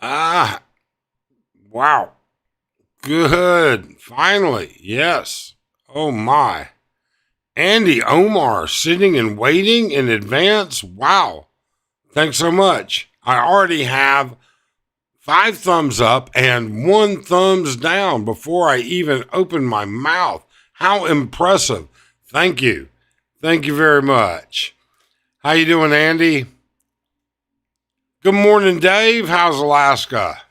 Ah, wow. Good. Finally. Yes. Oh my. Andy Omar sitting and waiting in advance. Wow. Thanks so much. I already have 5 thumbs up and 1 thumbs down before I even open my mouth. How impressive. Thank you. Thank you very much. How you doing, Andy? Good morning, Dave. How's Alaska?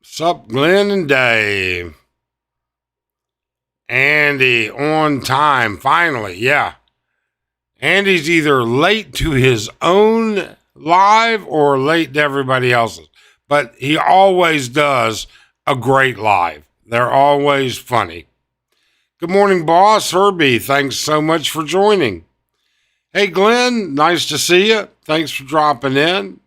Sup, Glenn and Dave. Andy on time, finally. Yeah. Andy's either late to his own live or late to everybody else's, but he always does a great live. They're always funny. Good morning, boss. Herbie, thanks so much for joining. Hey, Glenn, nice to see you. Thanks for dropping in.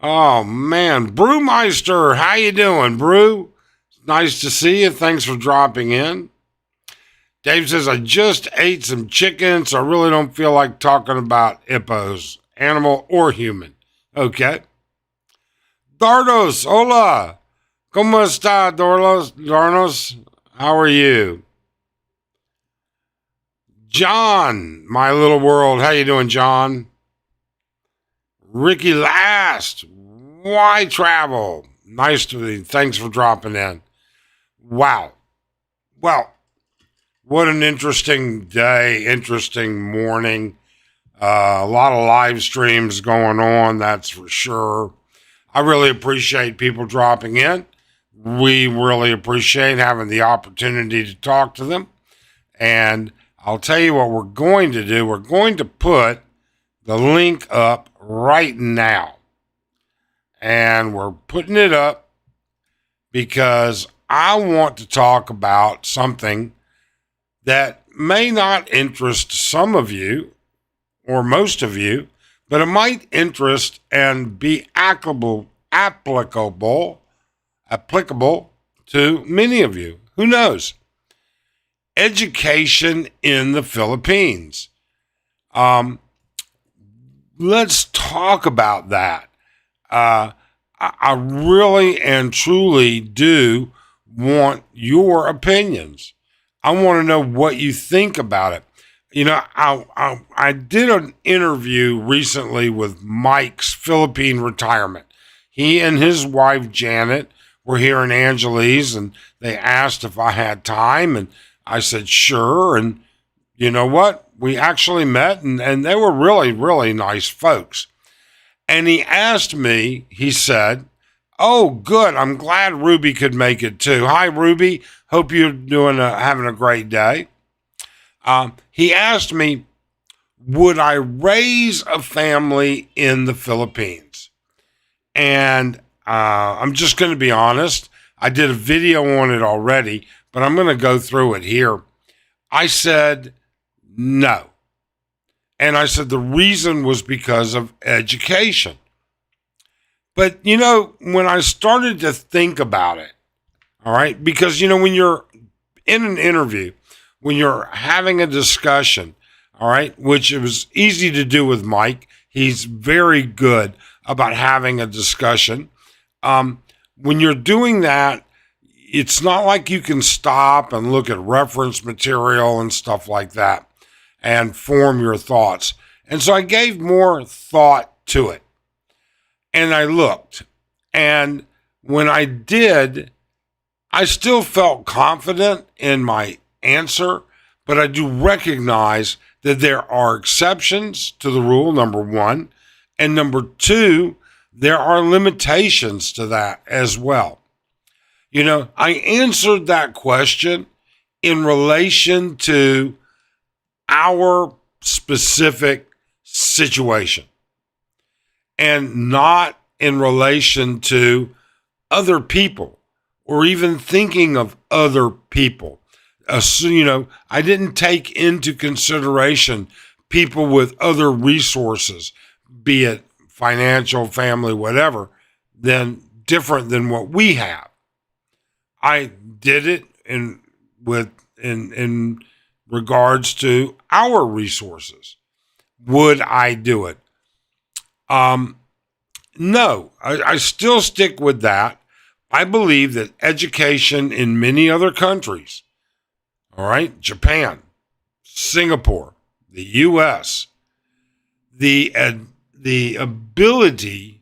Oh, man. Brewmeister, how you doing, Brew? Nice to see you. Thanks for dropping in. Dave says, I just ate some chicken, so I really don't feel like talking about hippos, animal or human. Okay. Dardos, hola. ¿Cómo está, Darnos? How are you? John, my little world. How you doing, John? Ricky Last. Why travel? Nice to be. Thanks for dropping in. Wow. Well, what an interesting day, interesting morning. A lot of live streams going on, that's for sure. I really appreciate people dropping in. We really appreciate having the opportunity to talk to them. And I'll tell you what we're going to do. We're going to put the link up right now. And we're putting it up because I want to talk about something that may not interest some of you or most of you, but it might interest and be applicable to many of you. Who knows? Education in the Philippines. Let's talk about that. I really and truly do want your opinions. I want to know what you think about it. You know, I did an interview recently with Mike's Philippine retirement. He and his wife, Janet, were here in Angeles, and they asked if I had time, and I said, sure. And you know what? We actually met, and they were really, really nice folks. And he asked me, he said, oh, good. I'm glad Ruby could make it too. Hi, Ruby. Hope you're having a great day. He asked me, would I raise a family in the Philippines? And I'm just going to be honest. I did a video on it already, but I'm going to go through it here. I said no. And I said the reason was because of education. But, you know, when I started to think about it, all right, because, you know, when you're in an interview, when you're having a discussion, all right, which it was easy to do with Mike, he's very good about having a discussion. When you're doing that, it's not like you can stop and look at reference material and stuff like that and form your thoughts. And so I gave more thought to it. And I looked. And when I did, I still felt confident in my answer, but I do recognize that there are exceptions to the rule, number one. And number two, there are limitations to that as well. You know, I answered that question in relation to our specific situation and not in relation to other people or even thinking of other people. So, you know, I didn't take into consideration people with other resources, be it financial, family, whatever, then different than what we have. I did it in regards to our resources. Would I do it? No, I still stick with that. I believe that education in many other countries, all right, Japan, Singapore, the U.S., the ability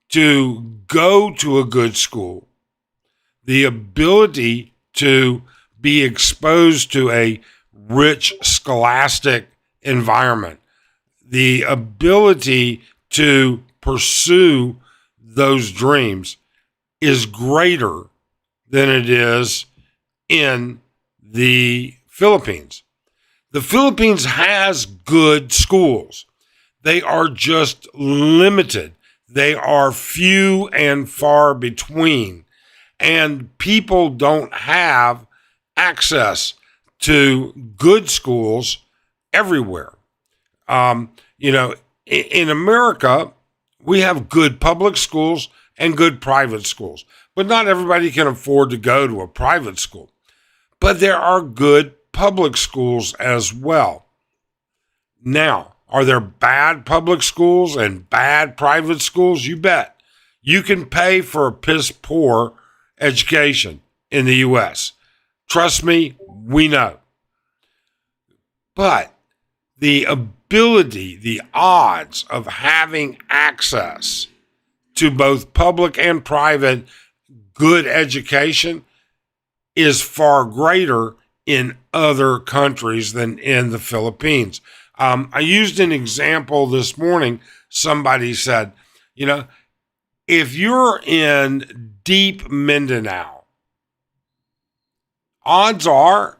to go to a good school, the ability to be exposed to a rich scholastic environment, the ability to pursue those dreams is greater than it is in the Philippines. The Philippines has good schools. They are just limited. They are few and far between. And people don't have access to good schools everywhere. In America, we have good public schools and good private schools, but not everybody can afford to go to a private school. But there are good public schools as well. Now, are there bad public schools and bad private schools? You bet. You can pay for a piss poor education in the U.S. Trust me, we know. But the ability, the odds of having access to both public and private good education is far greater in other countries than in the Philippines. I used an example this morning. Somebody said, if you're in deep Mindanao, odds are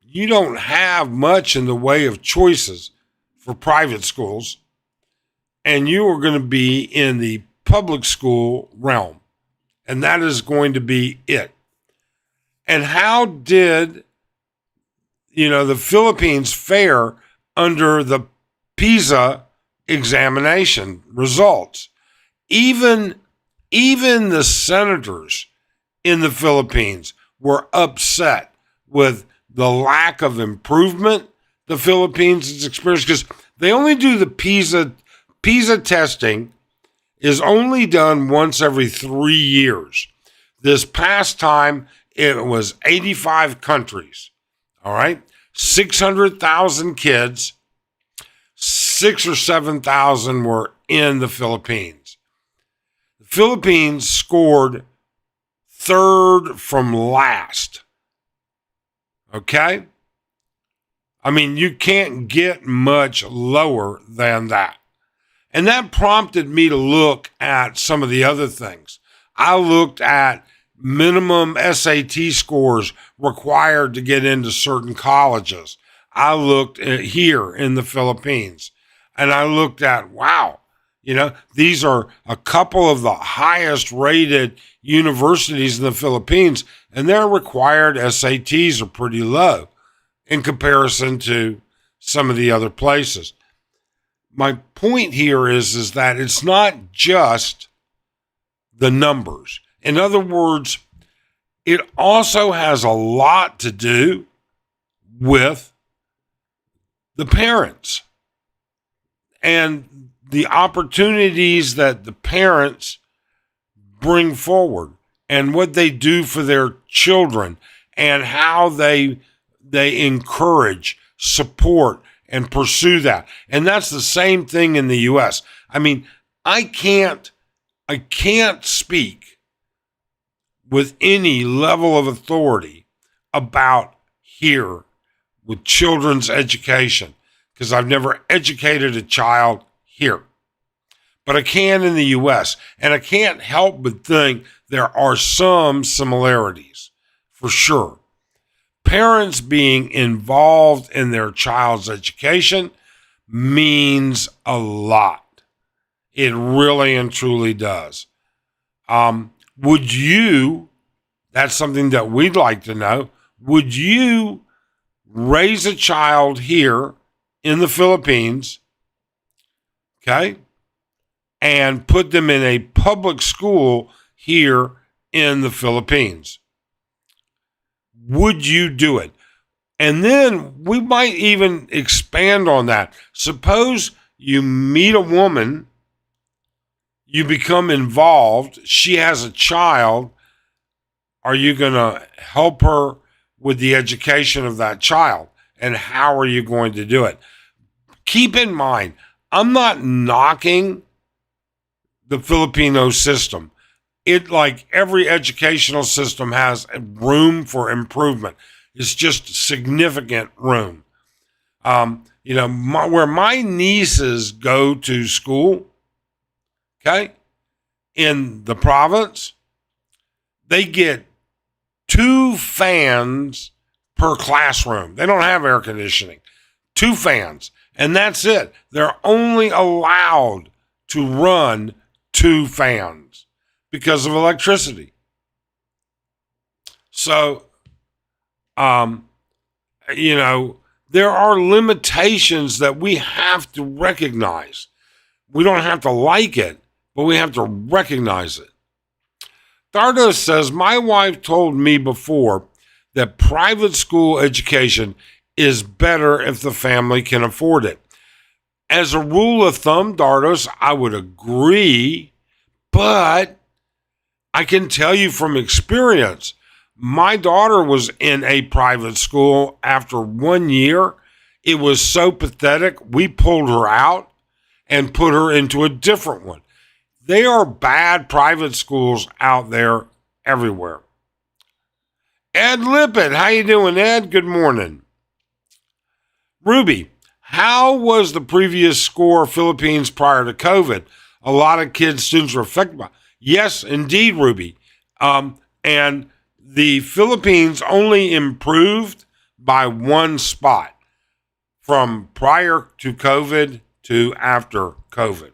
you don't have much in the way of choices for private schools, and you are going to be in the public school realm, and that is going to be it. And how did, the Philippines fare under the PISA examination results? Even the senators in the Philippines were upset with the lack of improvement the Philippines has experienced, because they only do the PISA testing is only done once every 3 years. This past time, it was 85 countries, all right? 600,000 kids, 6,000 or 7,000 were in the Philippines. The Philippines scored third from last, okay? I mean, you can't get much lower than that. And that prompted me to look at some of the other things. I looked at minimum SAT scores required to get into certain colleges. I looked at here in the Philippines, and I looked at, wow, these are a couple of the highest rated universities in the Philippines, and their required SATs are pretty low in comparison to some of the other places. My point here is that it's not just the numbers. In other words, it also has a lot to do with the parents and the opportunities that the parents bring forward and what they do for their children and how they encourage, support, and pursue that. And that's the same thing in the U.S. I mean, I can't speak with any level of authority about here with children's education, because I've never educated a child here. But I can in the U.S., and I can't help but think there are some similarities, for sure. Parents being involved in their child's education means a lot. It really and truly does. Would you, that's something that we'd like to know, would you raise a child here in the Philippines, okay, and put them in a public school here in the Philippines? Would you do it? And then we might even expand on that. Suppose You meet a woman, you become involved, she has a child. Are you going to help her with the education of that child? And how are you going to do it? Keep in mind, I'm not knocking the Filipino system. It, like every educational system, has room for improvement. It's just significant room. Where my nieces go to school, okay, in the province, they get 2 fans per classroom. They don't have air conditioning. 2 fans, and that's it. They're only allowed to run 2 fans because of electricity. So, there are limitations that we have to recognize. We don't have to like it, but we have to recognize it. Thardos says, my wife told me before that private school education is better if the family can afford it. As a rule of thumb, Dardos, I would agree, but I can tell you from experience, my daughter was in a private school after 1 year. It was so pathetic, we pulled her out and put her into a different one. There are bad private schools out there everywhere. Ed Lippett, how you doing, Ed? Good morning. Ruby, how was the previous score of Philippines prior to COVID? A lot of kids, students were affected by it. Yes, indeed, Ruby. And the Philippines only improved by 1 spot from prior to COVID to after COVID.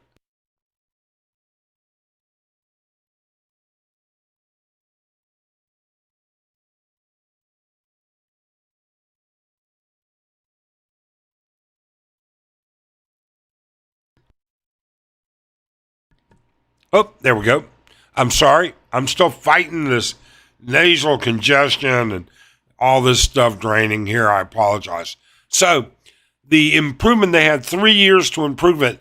Oh, there we go. I'm sorry. I'm still fighting this nasal congestion and all this stuff draining here. I apologize. So, the improvement, they had 3 years to improve it,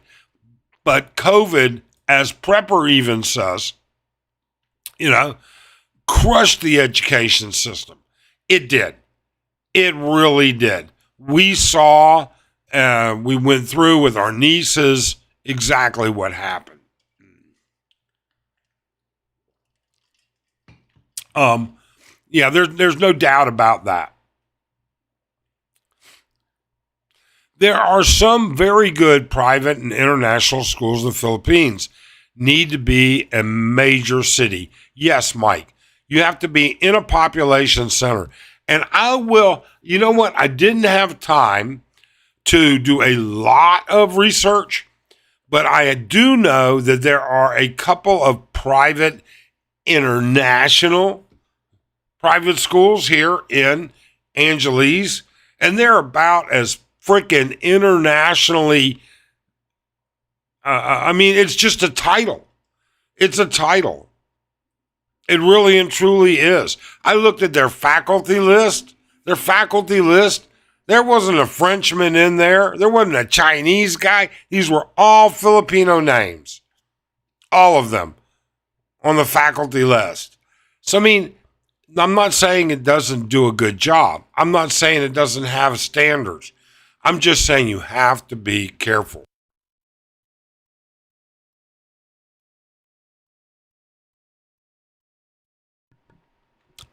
but COVID, as Prepper even says, crushed the education system. It did. It really did. We saw, we went through with our nieces exactly what happened. There's no doubt about that. There are some very good private and international schools in the Philippines. Need to be a major city. Yes, Mike. You have to be in a population center. And you know what? I didn't have time to do a lot of research, but I do know that there are a couple of private international private schools here in Angeles, and they're about as freaking internationally. It's just a title. It's a title. It really and truly is. I looked at their faculty list. There wasn't a Frenchman in there. There wasn't a Chinese guy. These were all Filipino names. All of them on the faculty list. So, I'm not saying it doesn't do a good job. I'm not saying it doesn't have standards. I'm just saying you have to be careful.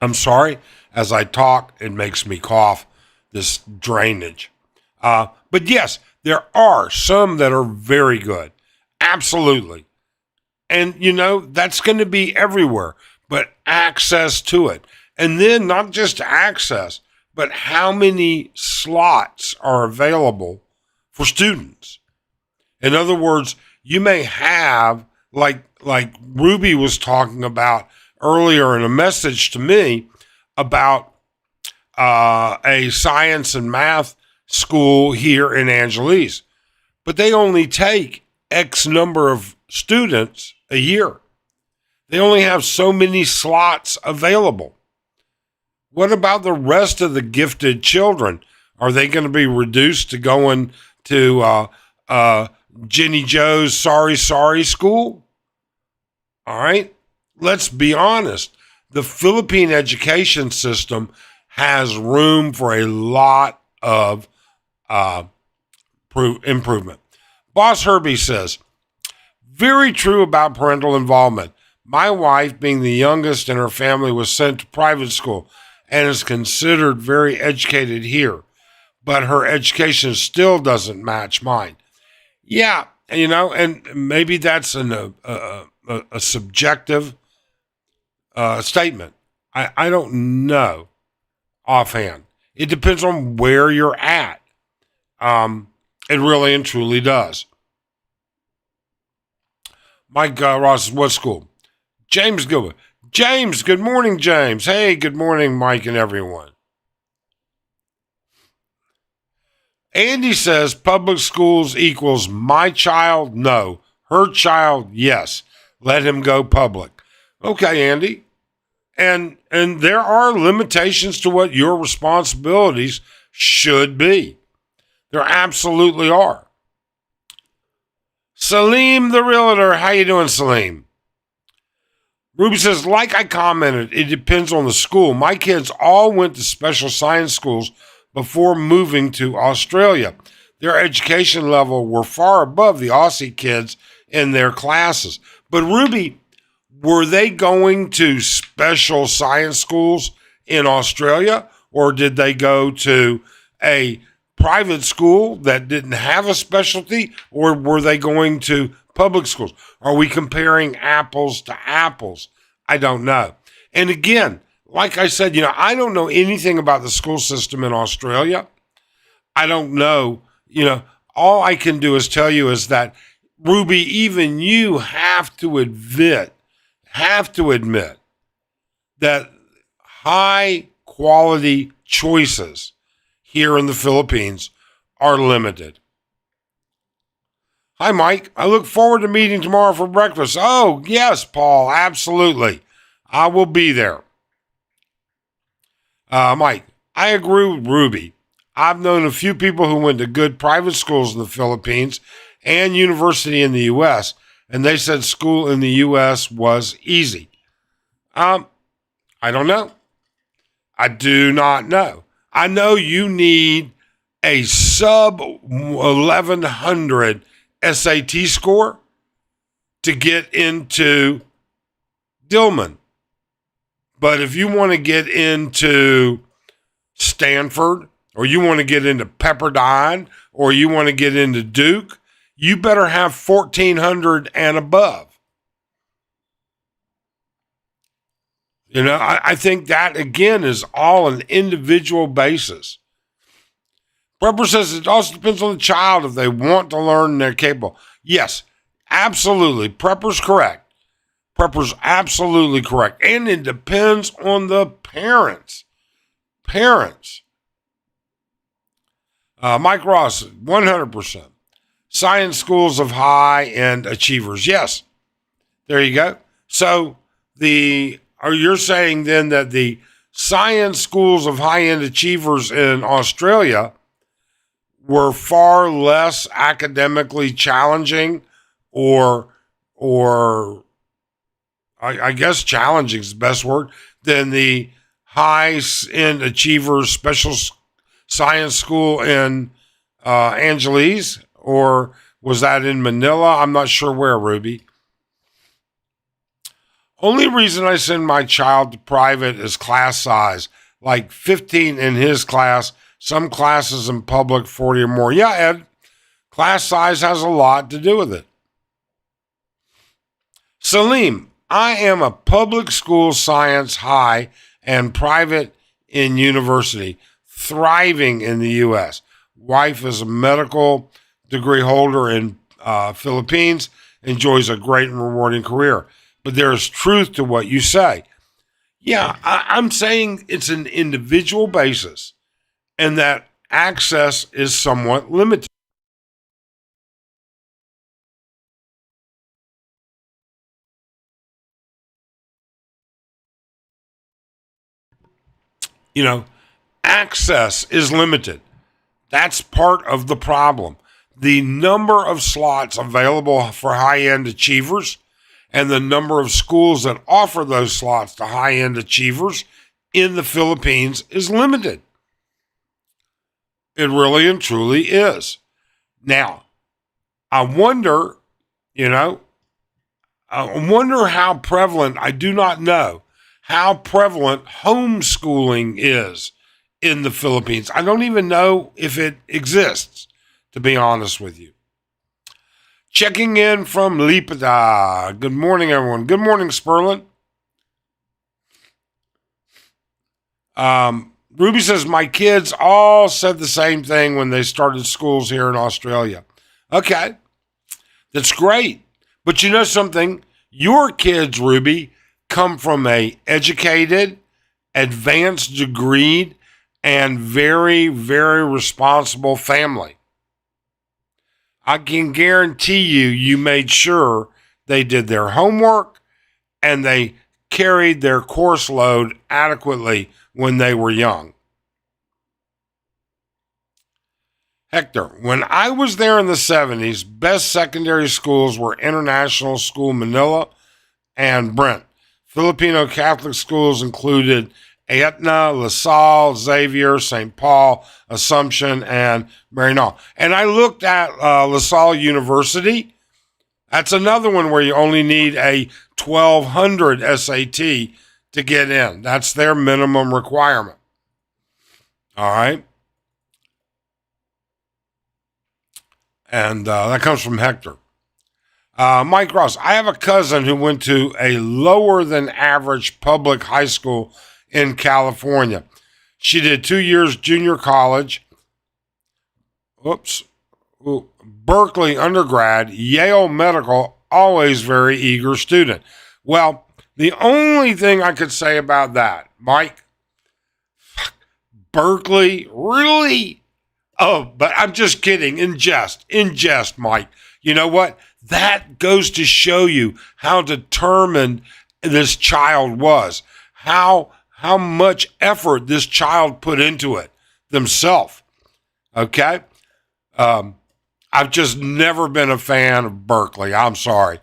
I'm sorry, as I talk, it makes me cough, this drainage. But yes, there are some that are very good. Absolutely. And, that's going to be everywhere, but access to it. And then not just access, but how many slots are available for students. In other words, you may have, like Ruby was talking about earlier in a message to me about a science and math school here in Angeles, but they only take X number of students a year. They only have so many slots available. What about the rest of the gifted children? Are they going to be reduced to going to Jenny Joe's Sorry Sorry School? All right. Let's be honest. The Philippine education system has room for a lot of uh, improvement. Boss Herbie says, very true about parental involvement. My wife, being the youngest in her family, was sent to private school and is considered very educated here, but her education still doesn't match mine. Yeah, and maybe that's a subjective statement. I don't know offhand. It depends on where you're at. It really and truly does. Mike Ross, what school? James Gilbert. James, good morning, James. Hey, good morning, Mike and everyone. Andy says public schools equals my child, no. Her child, yes. Let him go public. Okay, Andy. And there are limitations to what your responsibilities should be. There absolutely are. Salim the realtor, how you doing, Salim? Ruby says, like I commented, it depends on the school. My kids all went to special science schools before moving to Australia. Their education level were far above the Aussie kids in their classes. But Ruby, were they going to special science schools in Australia, or did they go to a private school that didn't have a specialty, or were they going to public schools? Are we comparing apples to apples? I don't know. And again, like I said, I don't know anything about the school system in Australia. I don't know, all I can do is tell you is that, Ruby, even you have to admit that high quality choices here in the Philippines are limited. Hi, Mike. I look forward to meeting tomorrow for breakfast. Oh, yes, Paul, absolutely. I will be there. Mike, I agree with Ruby. I've known a few people who went to good private schools in the Philippines and university in the U.S., and they said school in the U.S. was easy. I don't know. I do not know. I know you need a sub 1100 SAT score to get into Dillman. But if you want to get into Stanford, or you want to get into Pepperdine, or you want to get into Duke, you better have 1400 and above. I think that, again, is all an individual basis. Prepper says it also depends on the child if they want to learn and they're capable. Yes, absolutely. Prepper's correct. Prepper's absolutely correct. And it depends on the parents. Mike Ross, 100%. Science schools of high-end achievers. Yes. There you go. So you're saying then that the science schools of high-end achievers in Australia were far less academically challenging, or I guess challenging is the best word, than the high-end achievers special science school in Angeles, or was that in Manila? I'm not sure where, Ruby. Only reason I send my child to private is class size, like 15 in his class, some classes in public 40 or more. Yeah, Ed, class size has a lot to do with it. Salim, I am a public school science high and private in university, thriving in the U.S. Wife is a medical degree holder in Philippines, enjoys a great and rewarding career. But there is truth to what you say. Yeah, I'm saying it's an individual basis, and that access is somewhat limited. Access is limited. That's part of the problem. the number of slots available for high-end achievers and the number of schools that offer those slots to high-end achievers in the Philippines is limited. It really and truly is. Now, I wonder, how prevalent, I do not know, how prevalent homeschooling is in the Philippines. I don't even know if it exists, to be honest with you. Checking in from Lipata. Good morning, everyone. Good morning, Sperlin. Ruby says, my kids all said the same thing when they started schools here in Australia. Okay, that's great. But you know something? Your kids, Ruby, come from a educated, advanced degreed, and very, very responsible family. I can guarantee you made sure they did their homework and they carried their course load adequately when they were young. Hector, when I was there in the 70s, best secondary schools were International School Manila and Brent. Filipino Catholic schools included Aetna, La Salle, Xavier, St. Paul, Assumption, and Maryknoll. And I looked at La Salle University. That's another one where you only need a 1200 SAT to get in. That's their minimum requirement. All right. And that comes from Hector. Mike Ross, I have a cousin who went to a lower than average public high school in California. She did 2 years junior college. Berkeley undergrad, Yale Medical, always very eager student. Well, the only thing I could say about that, Mike, Berkeley, really? Oh, but I'm just kidding. In jest, Mike. You know what? That goes to show you how determined this child was, how much effort this child put into it themselves. Okay? I've just never been a fan of Berkeley. I'm sorry.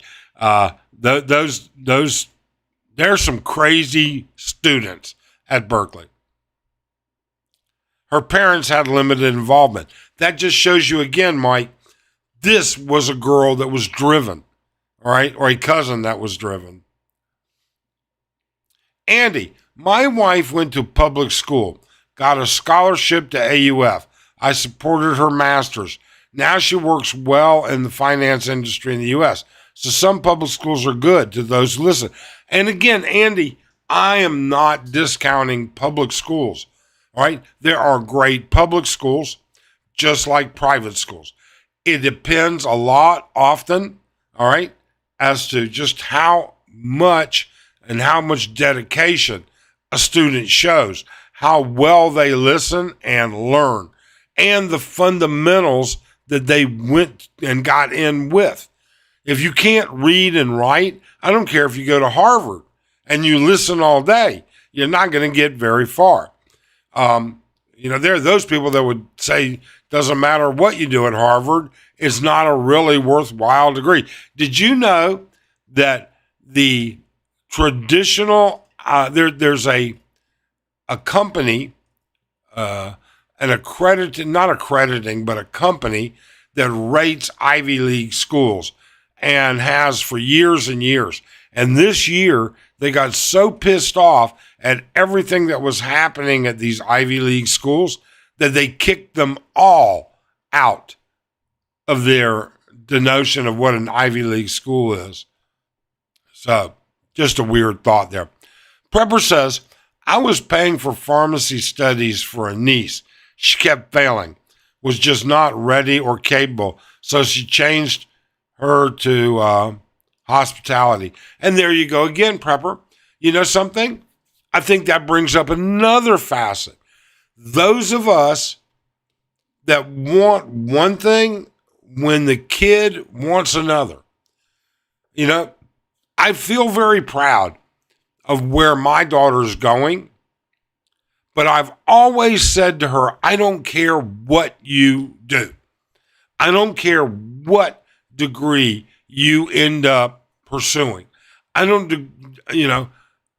There's some crazy students at Berkeley. Her parents had limited involvement. That just shows you again, Mike, this was a girl that was driven, all right, or a cousin that was driven. Andy, my wife went to public school, got a scholarship to AUF. I supported her master's. Now she works well in the finance industry in the U.S. So some public schools are good to those who listen. And again, Andy, I am not discounting public schools. All right. There are great public schools, just like private schools. It depends a lot often, all right, as to just how much and how much dedication a student shows, how well they listen and learn, and the fundamentals that they went and got in with. If you can't read and write, I don't care if you go to Harvard and you listen all day, you're not going to get very far. There are those people that would say, doesn't matter what you do at Harvard, it's not a really worthwhile degree. Did you know that the traditional, there's a company, not accrediting, but a company that rates Ivy League schools and has for years and years. And this year, they got so pissed off at everything that was happening at these Ivy League schools that they kicked them all out of the notion of what an Ivy League school is. So, just a weird thought there. Prepper says, I was paying for pharmacy studies for a niece. She kept failing, was just not ready or capable, so she changed her to hospitality. And there you go again, Prepper. You know something? I think that brings up another facet. Those of us that want one thing when the kid wants another. I feel very proud of where my daughter's going, but I've always said to her, I don't care what you do. I don't care what degree you end up pursuing. I don't,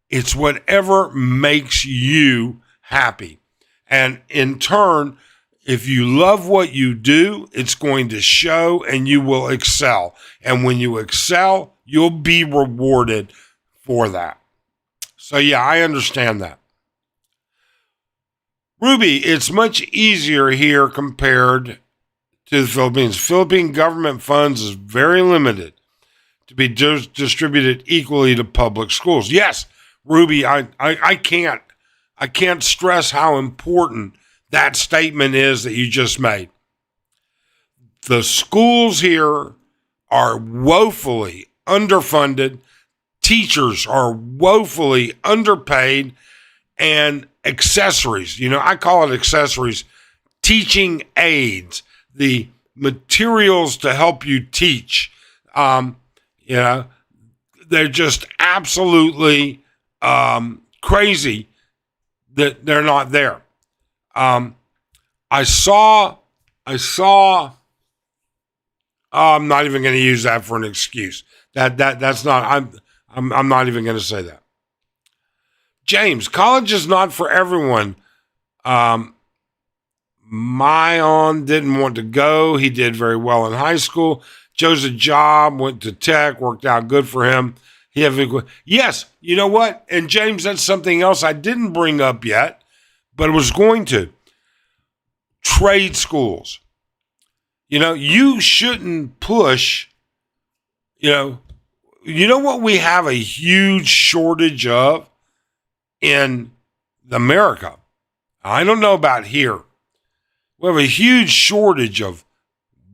it's whatever makes you happy. And in turn, if you love what you do, it's going to show and you will excel. And when you excel, you'll be rewarded for that. So yeah, I understand that. Ruby, it's much easier here compared to the Philippines. Philippine government funds is very limited to be distributed equally to public schools. Yes, Ruby, I can't stress how important that statement is that you just made. The schools here are woefully underfunded. Teachers are woefully underpaid, and accessories, I call it accessories, teaching aids, the materials to help you teach. They're just absolutely crazy that they're not there. I saw. I'm not even going to use that for an excuse. That's not. I'm not even going to say that. James, college is not for everyone. Mayon didn't want to go. He did very well in high school. Chose a job, went to tech, worked out good for him. Yes, you know what? And James, that's something else I didn't bring up yet, but I was going to. Trade schools. You shouldn't push, you know what we have a huge shortage of in America? I don't know about here. We have a huge shortage of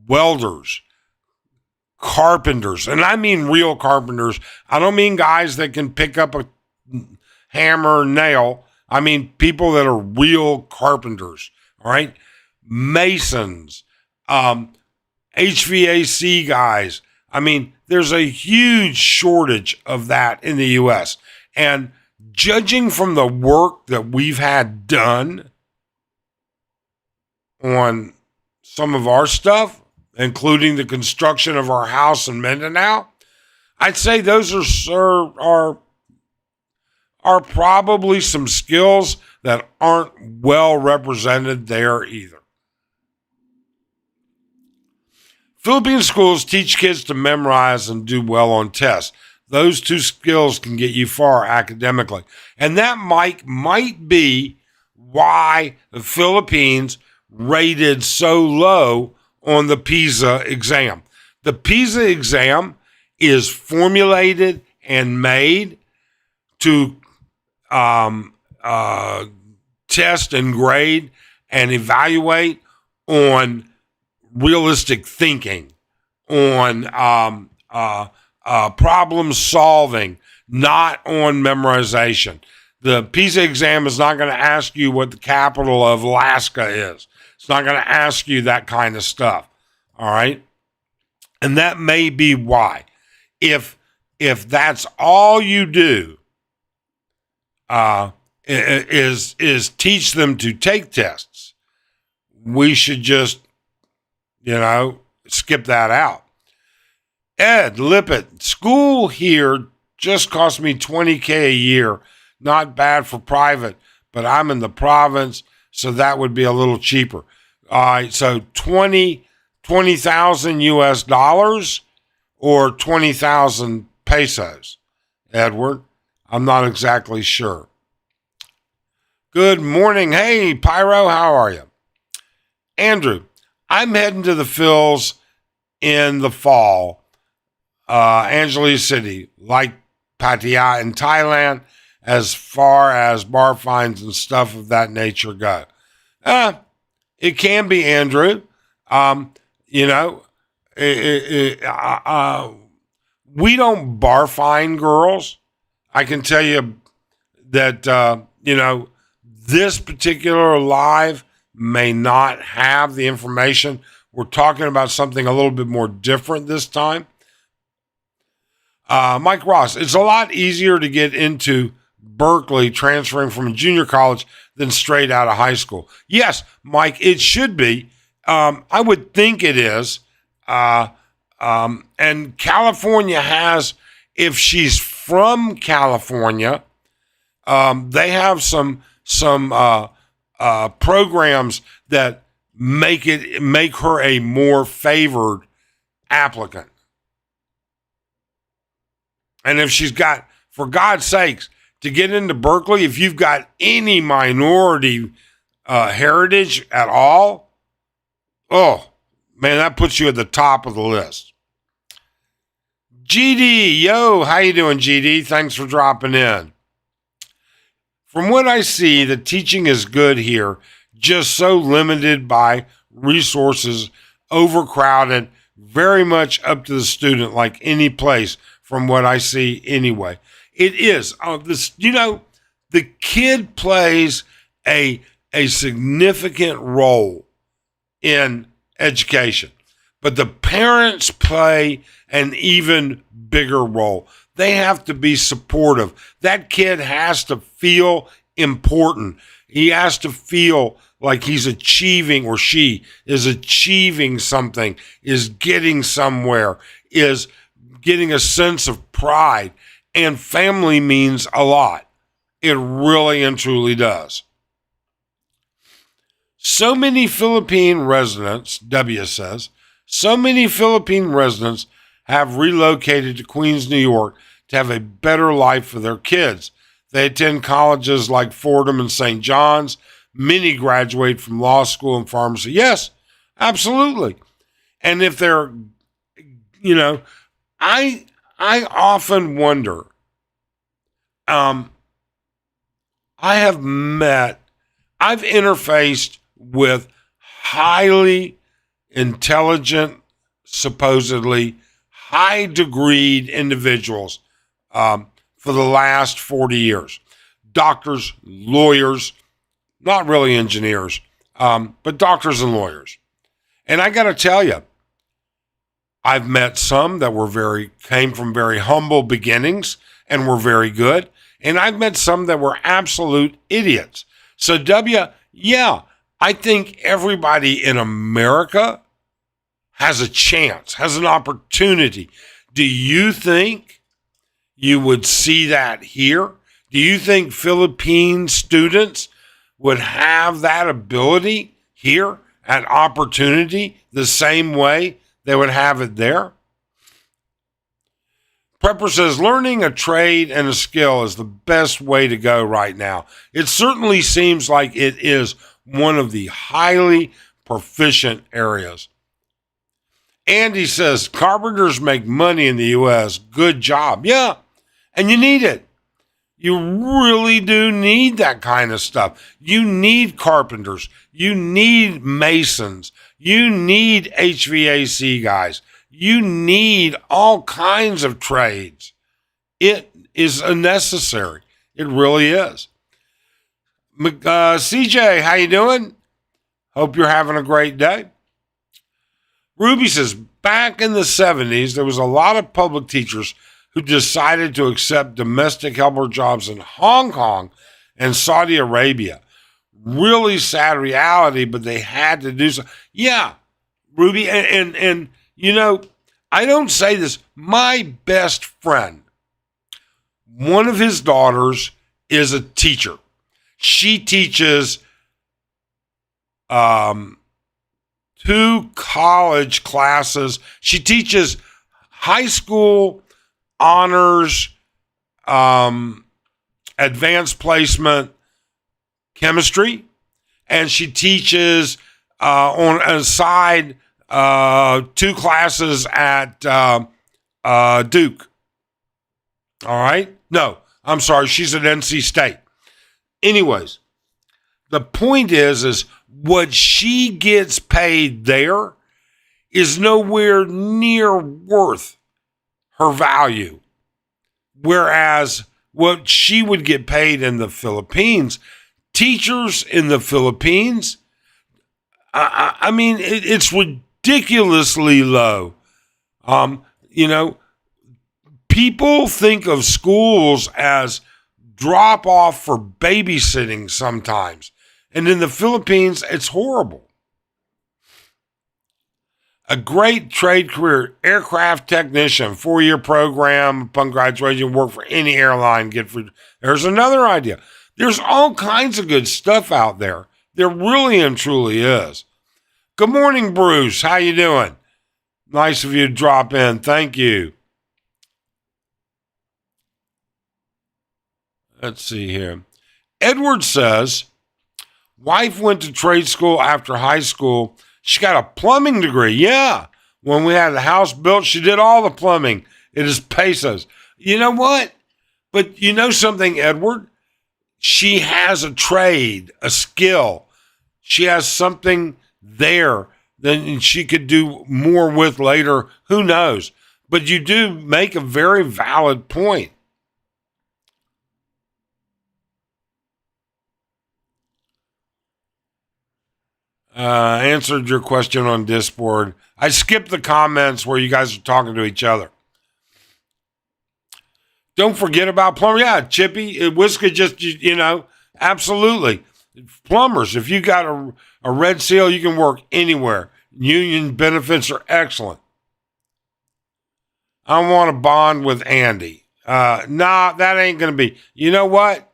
welders, carpenters, and I mean real carpenters. I don't mean guys that can pick up a hammer or nail. I mean people that are real carpenters, all right? Masons, HVAC guys. I mean, there's a huge shortage of that in the U.S. And judging from the work that we've had done on some of our stuff, including the construction of our house in Mindanao, I'd say those are probably some skills that aren't well represented there either. Philippine schools teach kids to memorize and do well on tests. Those two skills can get you far academically. And that might be why the Philippines rated so low on the PISA exam. The PISA exam is formulated and made to test and grade and evaluate on realistic thinking, on problem solving, not on memorization. The PISA exam is not going to ask you what the capital of Alaska is. It's not going to ask you that kind of stuff. All right. And that may be why. If that's all you do, is teach them to take tests, we should just, skip that out. Ed Lippett, school here just cost me $20,000 a year. Not bad for private, but I'm in the province, so that would be a little cheaper. All right, so 20,000 US dollars or 20,000 pesos, Edward. I'm not exactly sure. Good morning. Hey, Pyro, how are you? Andrew, I'm heading to the Phils in the fall. Angeles City, like Pattaya in Thailand, as far as bar fines and stuff of that nature go. It can be, Andrew. We don't bar fine girls. I can tell you that, this particular live may not have the information. We're talking about something a little bit more different this time. Mike Ross, it's a lot easier to get into Berkeley transferring from a junior college than straight out of high school. Yes, Mike, it should be. I would think it is. And California has, if she's from California, they have some programs that make her a more favored applicant. And if she's got, for God's sakes, to get into Berkeley, if you've got any minority heritage at all, oh man, that puts you at the top of the list. GD, yo, how you doing, GD? Thanks for dropping in. From what I see, the teaching is good here, just so limited by resources, overcrowded, very much up to the student, like any place, from what I see anyway. It is. The kid plays a significant role in education, but the parents play an even bigger role. They have to be supportive. That kid has to feel important. He has to feel like he's achieving, or she is achieving something, is getting somewhere, is getting a sense of pride. And family means a lot. It really and truly does. So many Philippine residents, W says, so many Philippine residents have relocated to Queens, New York to have a better life for their kids. They attend colleges like Fordham and St. John's. Many graduate from law school and pharmacy. Yes, absolutely. And if they're, I often wonder, I've interfaced with highly intelligent, supposedly high-degreed individuals for the last 40 years. Doctors, lawyers, not really engineers, but doctors and lawyers. And I got to tell you, I've met some that came from very humble beginnings and were very good. And I've met some that were absolute idiots. So yeah, I think everybody in America has a chance, has an opportunity. Do you think you would see that here? Do you think Philippine students would have that ability here, an opportunity, the same way they would have it there? Prepper says, learning a trade and a skill is the best way to go right now. It certainly seems like it is one of the highly proficient areas. Andy says, carpenters make money in the U.S. Good job. Yeah, and you need it. You really do need that kind of stuff. You need carpenters. You need masons. You need HVAC guys. You need all kinds of trades. It is necessary. It really is. CJ, how you doing? Hope you're having a great day. Ruby says, back in the 70s, there was a lot of public teachers who decided to accept domestic helper jobs in Hong Kong and Saudi Arabia. Really sad reality, but they had to do so. Yeah, Ruby, and I don't say this. My best friend, one of his daughters is a teacher. She teaches 2 college classes. She teaches high school honors, advanced placement chemistry, and she teaches on a side 2 classes at Duke. All right? No, I'm sorry. She's at NC State. Anyways, the point is what she gets paid there is nowhere near worth her value. Whereas what she would get paid in the Philippines, teachers in the Philippines, I mean, it's ridiculously low. People think of schools as drop off for babysitting sometimes. And in the Philippines, it's horrible. A great trade career, aircraft technician, 4-year program. Upon graduation, work for any airline. Get free. There's another idea. There's all kinds of good stuff out there. There really and truly is. Good morning, Bruce. How you doing? Nice of you to drop in. Thank you. Let's see here. Edward says, wife went to trade school after high school. She got a plumbing degree. Yeah. When we had the house built, she did all the plumbing. It is pesos. You know what? But you know something, Edward? She has a trade, a skill. She has something there that she could do more with later. Who knows? But you do make a very valid point. Answered your question on Discord. I skipped the comments where you guys are talking to each other. Don't forget about plumber. Yeah, Chippy, Whiskey, just, absolutely. Plumbers, if you got a red seal, you can work anywhere. Union benefits are excellent. I want to bond with Andy. Nah, that ain't going to be. You know what?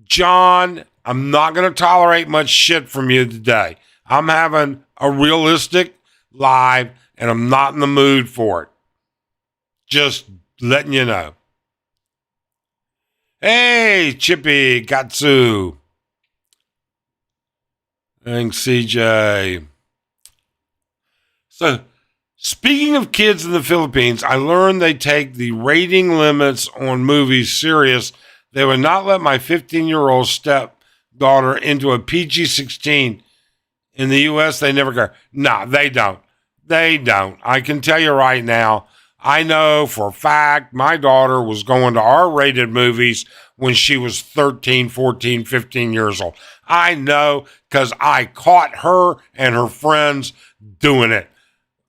John, I'm not going to tolerate much shit from you today. I'm having a realistic live, and I'm not in the mood for it. Just letting you know. Hey, Chippy, Gatsu. Thanks, CJ. So, speaking of kids in the Philippines, I learned they take the rating limits on movies serious. They would not let my 15-year-old stepdaughter into a PG-16. In the U.S., they never go. No, they don't. They don't. I can tell you right now, I know for a fact my daughter was going to R-rated movies when she was 13, 14, 15 years old. I know because I caught her and her friends doing it.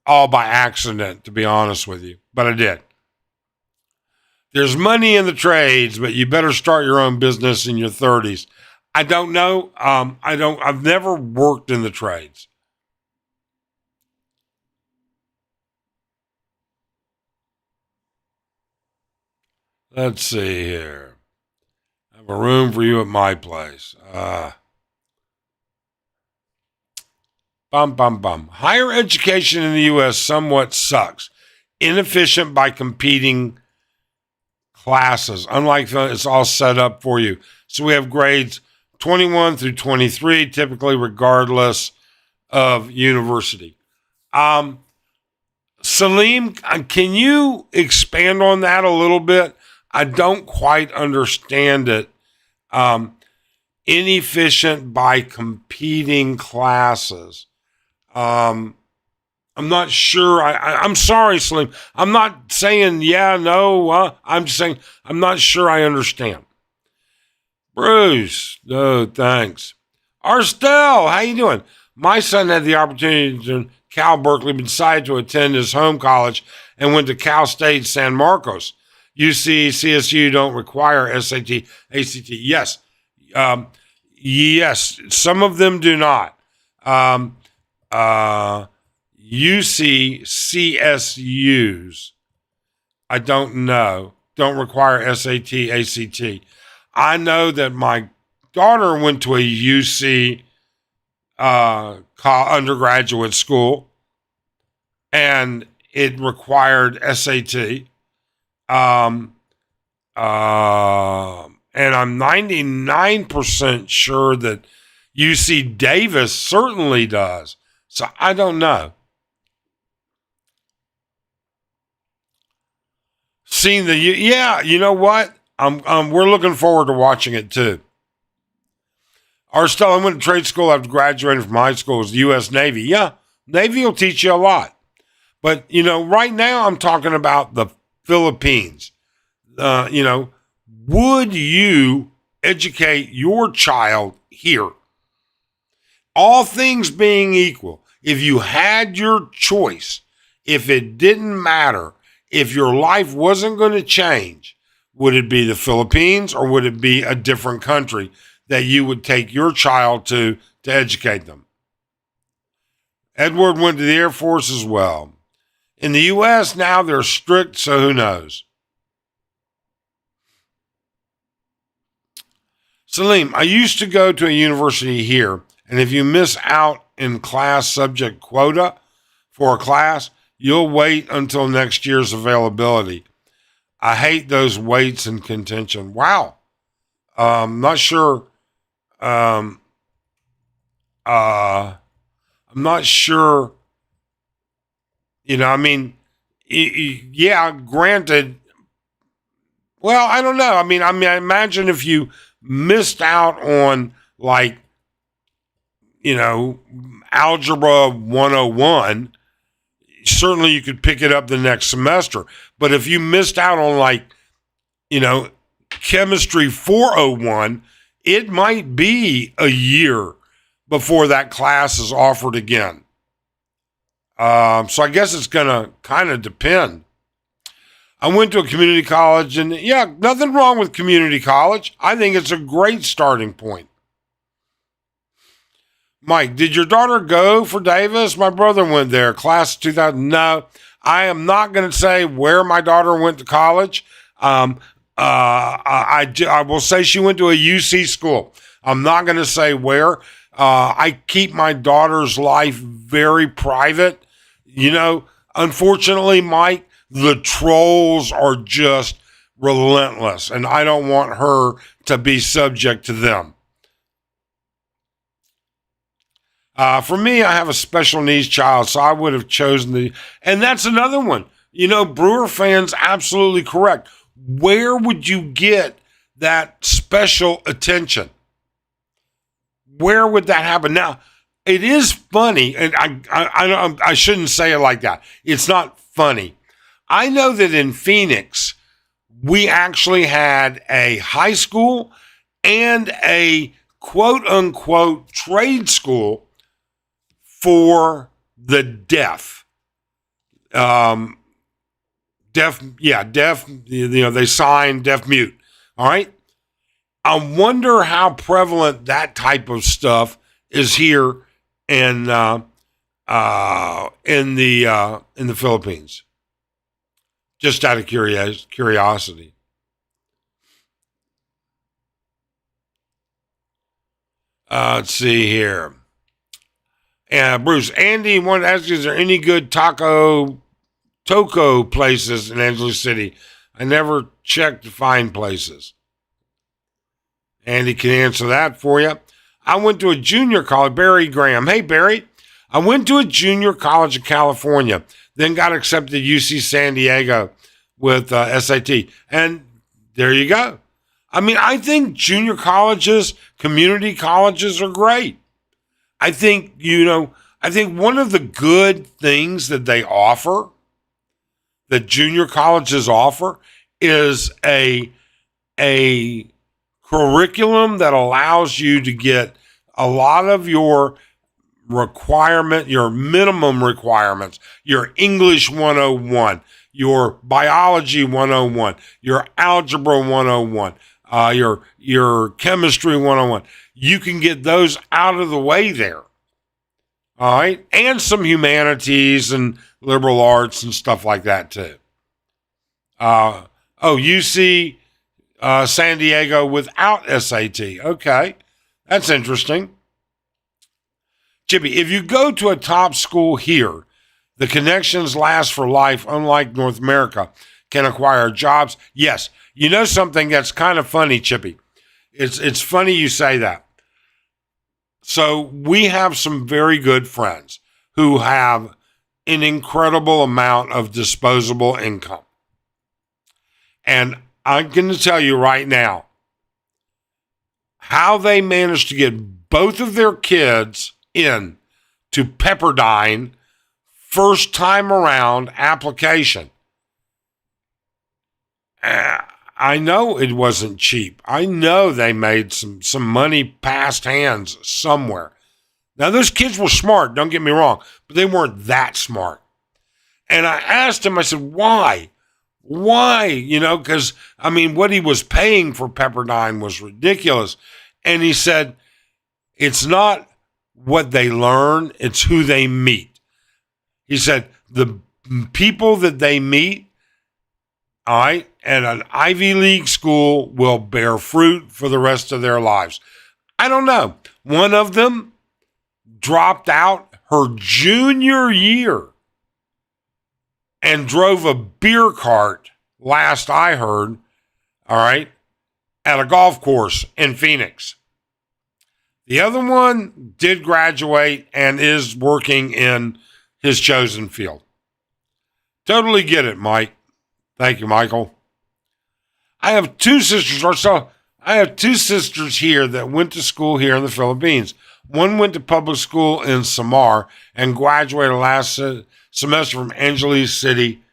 All by accident, to be honest with you. But I did. There's money in the trades, but you better start your own business in your 30s. I don't know. I've never worked in the trades. Let's see here. I have a room for you at my place. Higher education in the U.S. somewhat sucks. Inefficient by competing classes. Unlike it's all set up for you. So we have grades 21 through 23, typically regardless of university. Salim, can you expand on that a little bit? I don't quite understand it. Inefficient by competing classes. I'm not sure. I'm sorry, Salim. I'm not saying yeah, no. I'm just saying I'm not sure I understand. Bruce, no, thanks. Arstel, how you doing? My son had the opportunity to Cal Berkeley, but decided to attend his home college and went to Cal State San Marcos. UC, CSU don't require SAT, ACT. Yes. Yes, some of them do not. UC, CSUs, I don't know, don't require SAT, ACT. I know that my daughter went to a UC undergraduate school, and it required SAT. And I'm 99% sure that UC Davis certainly does. So I don't know. Seeing you know what? We're looking forward to watching it too. Arstel, I went to trade school after graduating from high school. It was the U.S. Navy. Yeah, Navy will teach you a lot. But, right now I'm talking about the Philippines. Would you educate your child here? All things being equal, if you had your choice, if it didn't matter, if your life wasn't going to change, would it be the Philippines or would it be a different country that you would take your child to educate them? Edward went to the Air Force as well. In the U.S. now they're strict, so who knows? Salim, I used to go to a university here, and if you miss out in class subject quota for a class, you'll wait until next year's availability. I hate those waits and contention. Wow. Not sure. I'm not sure. I mean, yeah, granted. Well, I don't know. I imagine if you missed out on Algebra 101, certainly you could pick it up the next semester. But if you missed out on Chemistry 401, it might be a year before that class is offered again. So I guess it's going to kind of depend. I went to a community college, and yeah, nothing wrong with community college. I think it's a great starting point. Mike, did your daughter go for Davis? My brother went there, class of 2000. No, I am not going to say where my daughter went to college. I will say she went to a UC school. I'm not going to say where. I keep my daughter's life very private. Unfortunately, Mike, the trolls are just relentless, and I don't want her to be subject to them. For me, I have a special needs child, so I would have chosen and that's another one. Brewer fans, absolutely correct. Where would you get that special attention? Where would that happen? Now, it is funny, and I shouldn't say it like that. It's not funny. I know that in Phoenix, we actually had a high school and a quote unquote trade school for the deaf. Deaf. They sign deaf mute. All right. I wonder how prevalent that type of stuff is here in the Philippines. Just out of curiosity. Let's see here. Bruce, Andy wanted to ask you, is there any good taco places in Angeles City? I never checked to find places. Andy can answer that for you. I went to a junior college, Barry Graham. Hey, Barry. I went to a junior college in California, then got accepted to UC San Diego with SAT. And there you go. I think junior colleges, community colleges are great. I think one of the good things that they offer, that junior colleges offer, is a curriculum that allows you to get a lot of your minimum requirements, your English 101, your biology 101, your algebra 101, your chemistry 101. You can get those out of the way there. All right. And some humanities and liberal arts and stuff like that too. UC San Diego without SAT. Okay. That's interesting. Chippy, if you go to a top school here, the connections last for life, unlike North America, can acquire jobs. Yes. You know something that's kind of funny, Chippy? It's funny you say that. So we have some very good friends who have an incredible amount of disposable income. And I'm going to tell you right now how they managed to get both of their kids in to Pepperdine first time around application. I know it wasn't cheap. I know they made some money past hands somewhere. Now, those kids were smart, don't get me wrong, but they weren't that smart. And I asked him, I said, why? Why? Because, what he was paying for Pepperdine was ridiculous. And he said, it's not what they learn, it's who they meet. He said the people that they meet, all right, at an Ivy League school will bear fruit for the rest of their lives. I don't know. One of them dropped out her junior year and drove a beer cart, last I heard, all right, at a golf course in Phoenix. The other one did graduate and is working in his chosen field. Totally get it, Mike. Thank you, Michael. I have two sisters here that went to school here in the Philippines. One went to public school in Samar and graduated last semester from Angeles City.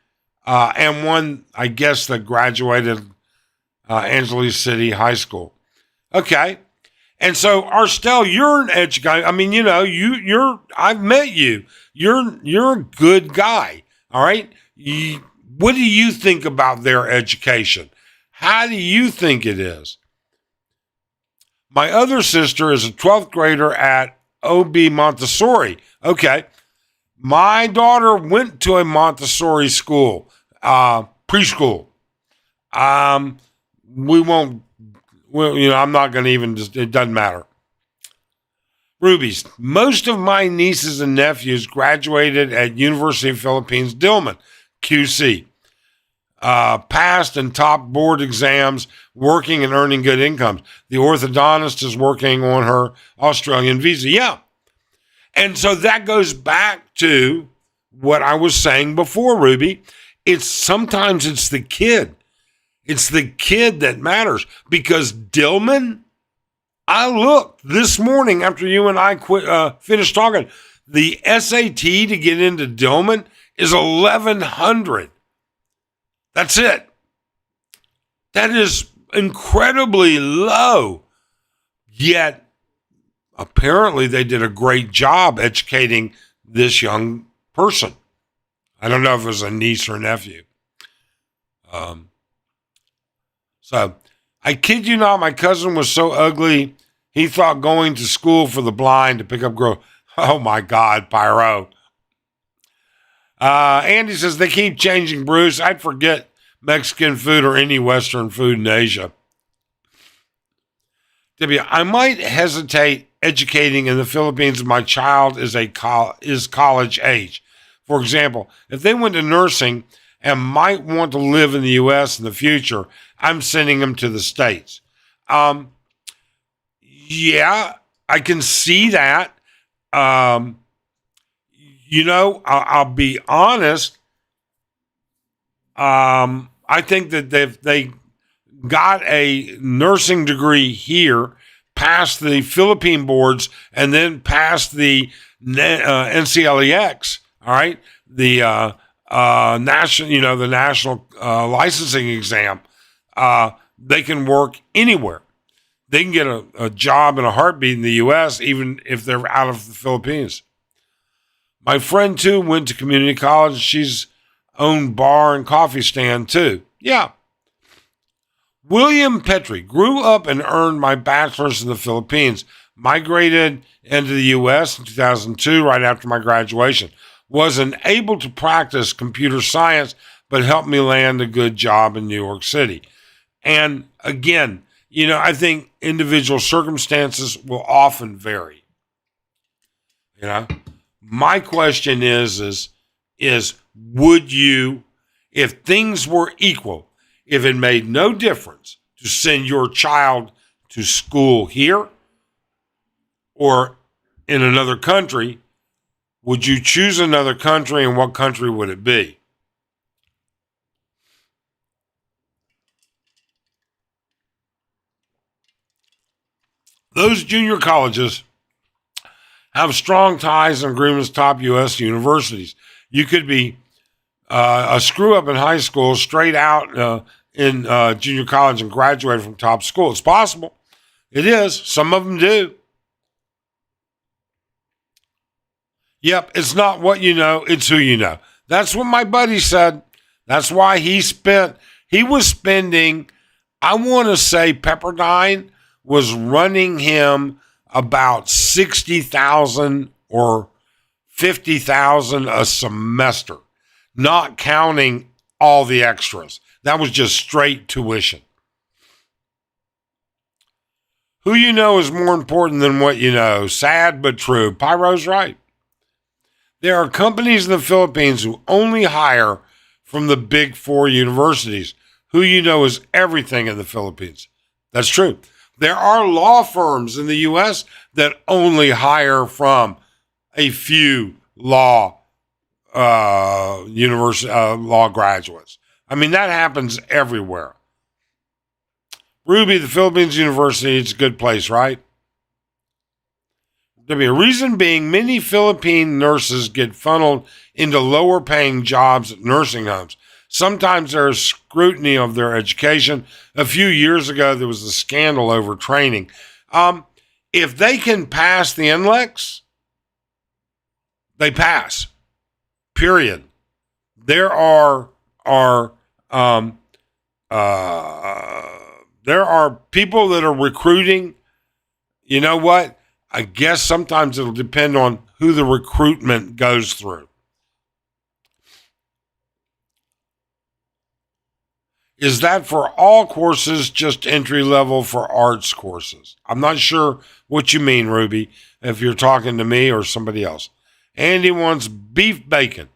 And one, I guess, that graduated Angeles City High School. Okay. And so, Arstel, you're an educator. I mean, I've met you. You're a good guy. All right. What do you think about their education? How do you think it is? My other sister is a 12th grader at OB Montessori. Okay. My daughter went to a Montessori school, preschool. I'm not going to even, it doesn't matter. Rubies. Most of my nieces and nephews graduated at University of Philippines, Dillman, QC. Passed and topped board exams, working and earning good incomes. The orthodontist is working on her Australian visa. Yeah. And so that goes back to what I was saying before, Ruby. Sometimes it's the kid. It's the kid that matters, because Dillman, I looked this morning after you and I finished talking, the SAT to get into Dillman is 1,100. That's it. That is incredibly low. Yet, apparently they did a great job educating this young person. I don't know if it was a niece or nephew. So, I kid you not, my cousin was so ugly, he thought going to school for the blind to pick up girls. Oh my God, Pyro. Andy says, they keep changing, Bruce. I'd forget Mexican food or any Western food in Asia. W, I might hesitate educating in the Philippines if my child is college age. For example, if they went to nursing and might want to live in the U.S. in the future, I'm sending them to the States. Yeah, I can see that. I'll be honest. I think that they got a nursing degree here, passed the Philippine boards, and then passed the NCLEX. All right, the national licensing exam. They can work anywhere. They can get a job in a heartbeat in the U.S., even if they're out of the Philippines. My friend, too, went to community college. She's owned bar and coffee stand, too. Yeah. William Petrie grew up and earned my bachelor's in the Philippines. Migrated into the U.S. in 2002, right after my graduation. Wasn't able to practice computer science, but helped me land a good job in New York City. And again, I think individual circumstances will often vary. My question is would you, if things were equal, if it made no difference to send your child to school here or in another country, would you choose another country, and what country would it be? Those junior colleges have strong ties and agreements with top U.S. universities. You could be a screw up in high school, straight out in junior college and graduate from top school. It's possible. It is. Some of them do. Yep, it's not what you know, it's who you know. That's what my buddy said. That's why he was spending, I want to say Pepperdine was running him about 60,000 or 50,000 a semester, not counting all the extras. That was just straight tuition. Who you know is more important than what you know. Sad but true. Pyro's right. There are companies in the Philippines who only hire from the big four universities. Who you know is everything in the Philippines. That's true. There are law firms in the U.S. that only hire from a few law university law graduates. I mean, that happens everywhere. Ruby, the Philippines University, it's a good place, right? The reason being, many Philippine nurses get funneled into lower paying jobs at nursing homes. Sometimes there's scrutiny of their education. A few years ago, there was a scandal over training. If they can pass the NLEX, they pass. Period. There are people that are recruiting. You know what? I guess sometimes it'll depend on who the recruitment goes through. Is that for all courses, just entry level for arts courses? I'm not sure what you mean, Ruby, if you're talking to me or somebody else. Andy wants beef bacon.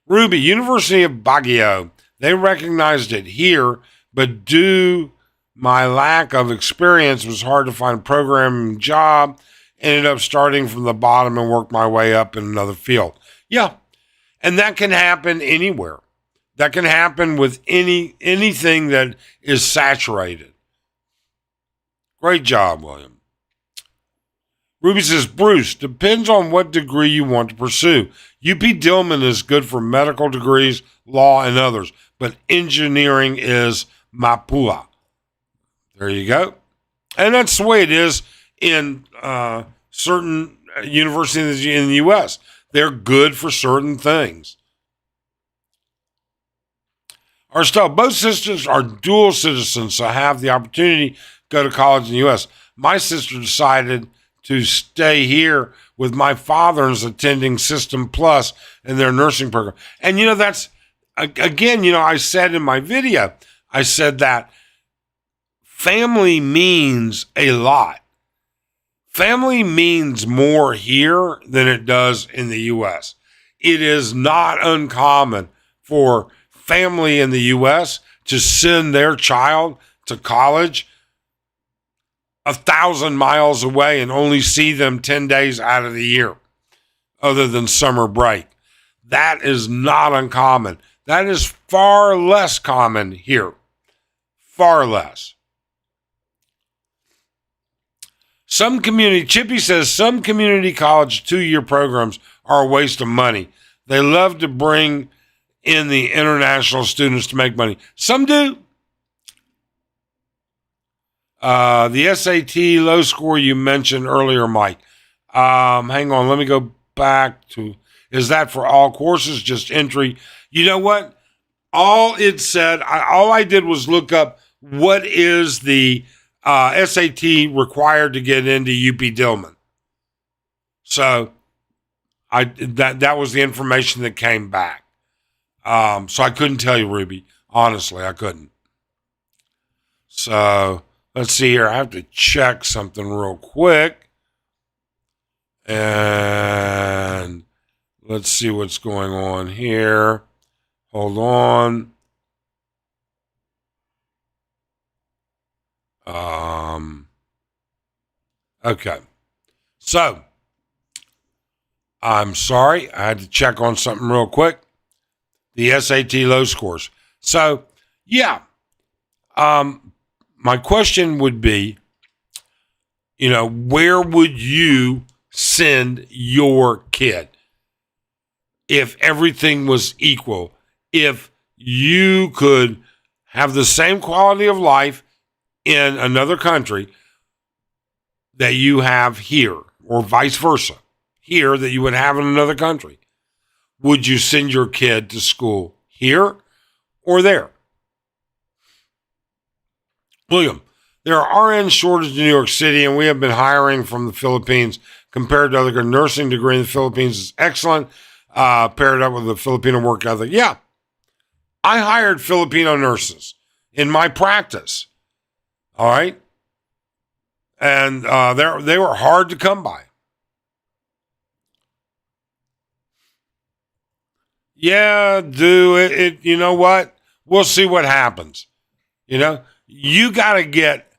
Ruby, University of Baguio, they recognized it here, but due my lack of experience, it was hard to find a programming job. Ended up starting from the bottom and worked my way up in another field. Yeah, and that can happen anywhere. That can happen with anything that is saturated. Great job, William. Ruby says, Bruce, depends on what degree you want to pursue. UP Dillman is good for medical degrees, law, and others, but engineering is Mapua. There you go. And that's the way it is in certain universities in the U.S. They're good for certain things. Both sisters are dual citizens, so have the opportunity to go to college in the U.S. My sister decided to stay here with my father and is attending System Plus in their nursing program. And, that's, again, I said in my video, I said that family means a lot. Family means more here than it does in the U.S. It is not uncommon for family in the U.S. to send their child to college 1,000 miles away and only see them 10 days out of the year, other than summer break. That is not uncommon. That is far less common here. Far less. Chippy says, some community college 2-year programs are a waste of money. They love to bring in the international students to make money. Some do. The SAT low score you mentioned earlier, Mike. Hang on, let me go back to, is that for all courses, just entry? You know what? All it said, all I did was look up what is the SAT required to get into UP Dillman. So that was the information that came back. So I couldn't tell you, Ruby. Honestly, I couldn't. So let's see here. I have to check something real quick. And let's see what's going on here. Hold on. Okay. So I'm sorry. I had to check on something real quick. The SAT low scores. So, yeah. My question would be, where would you send your kid if everything was equal? If you could have the same quality of life in another country that you have here, or vice versa, here that you would have in another country, would you send your kid to school here or there? William, There are RN shortage in New York City, and we have been hiring from the Philippines compared to other nursing degree in the Philippines is excellent. Paired up with the Filipino work ethic. Yeah, I hired Filipino nurses in my practice. All right. And they were hard to come by. Yeah, do it. You know what? We'll see what happens. You got to get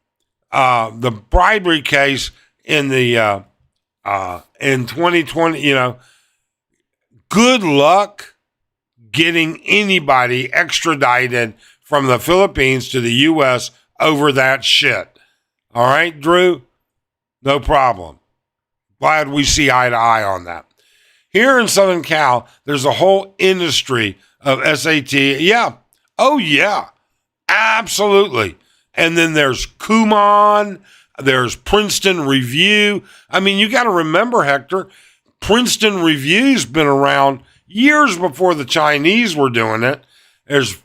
the bribery case in the in 2020. Good luck getting anybody extradited from the Philippines to the U.S. over that shit. All right, Drew? No problem. Glad we see eye to eye on that. Here in Southern Cal, there's a whole industry of SAT. Yeah. Oh, yeah. Absolutely. And then there's Kumon. There's Princeton Review. I mean, you got to remember, Hector, Princeton Review's been around years before the Chinese were doing it. There's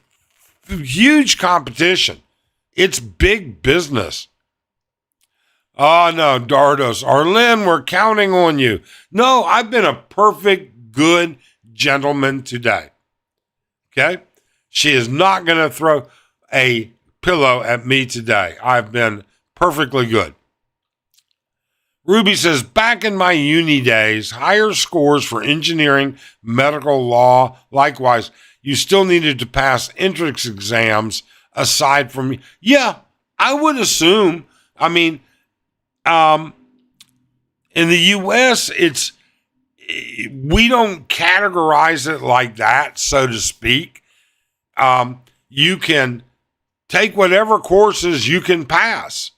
huge competition. It's big business. Oh, no, Dardos. Arlen, we're counting on you. No, I've been a perfect, good gentleman today. Okay? She is not going to throw a pillow at me today. I've been perfectly good. Ruby says, back in my uni days, higher scores for engineering, medical, law, likewise, you still needed to pass entrance exams aside from, yeah, I would assume, I mean, in the U.S., we don't categorize it like that, so to speak. You can take whatever courses you can pass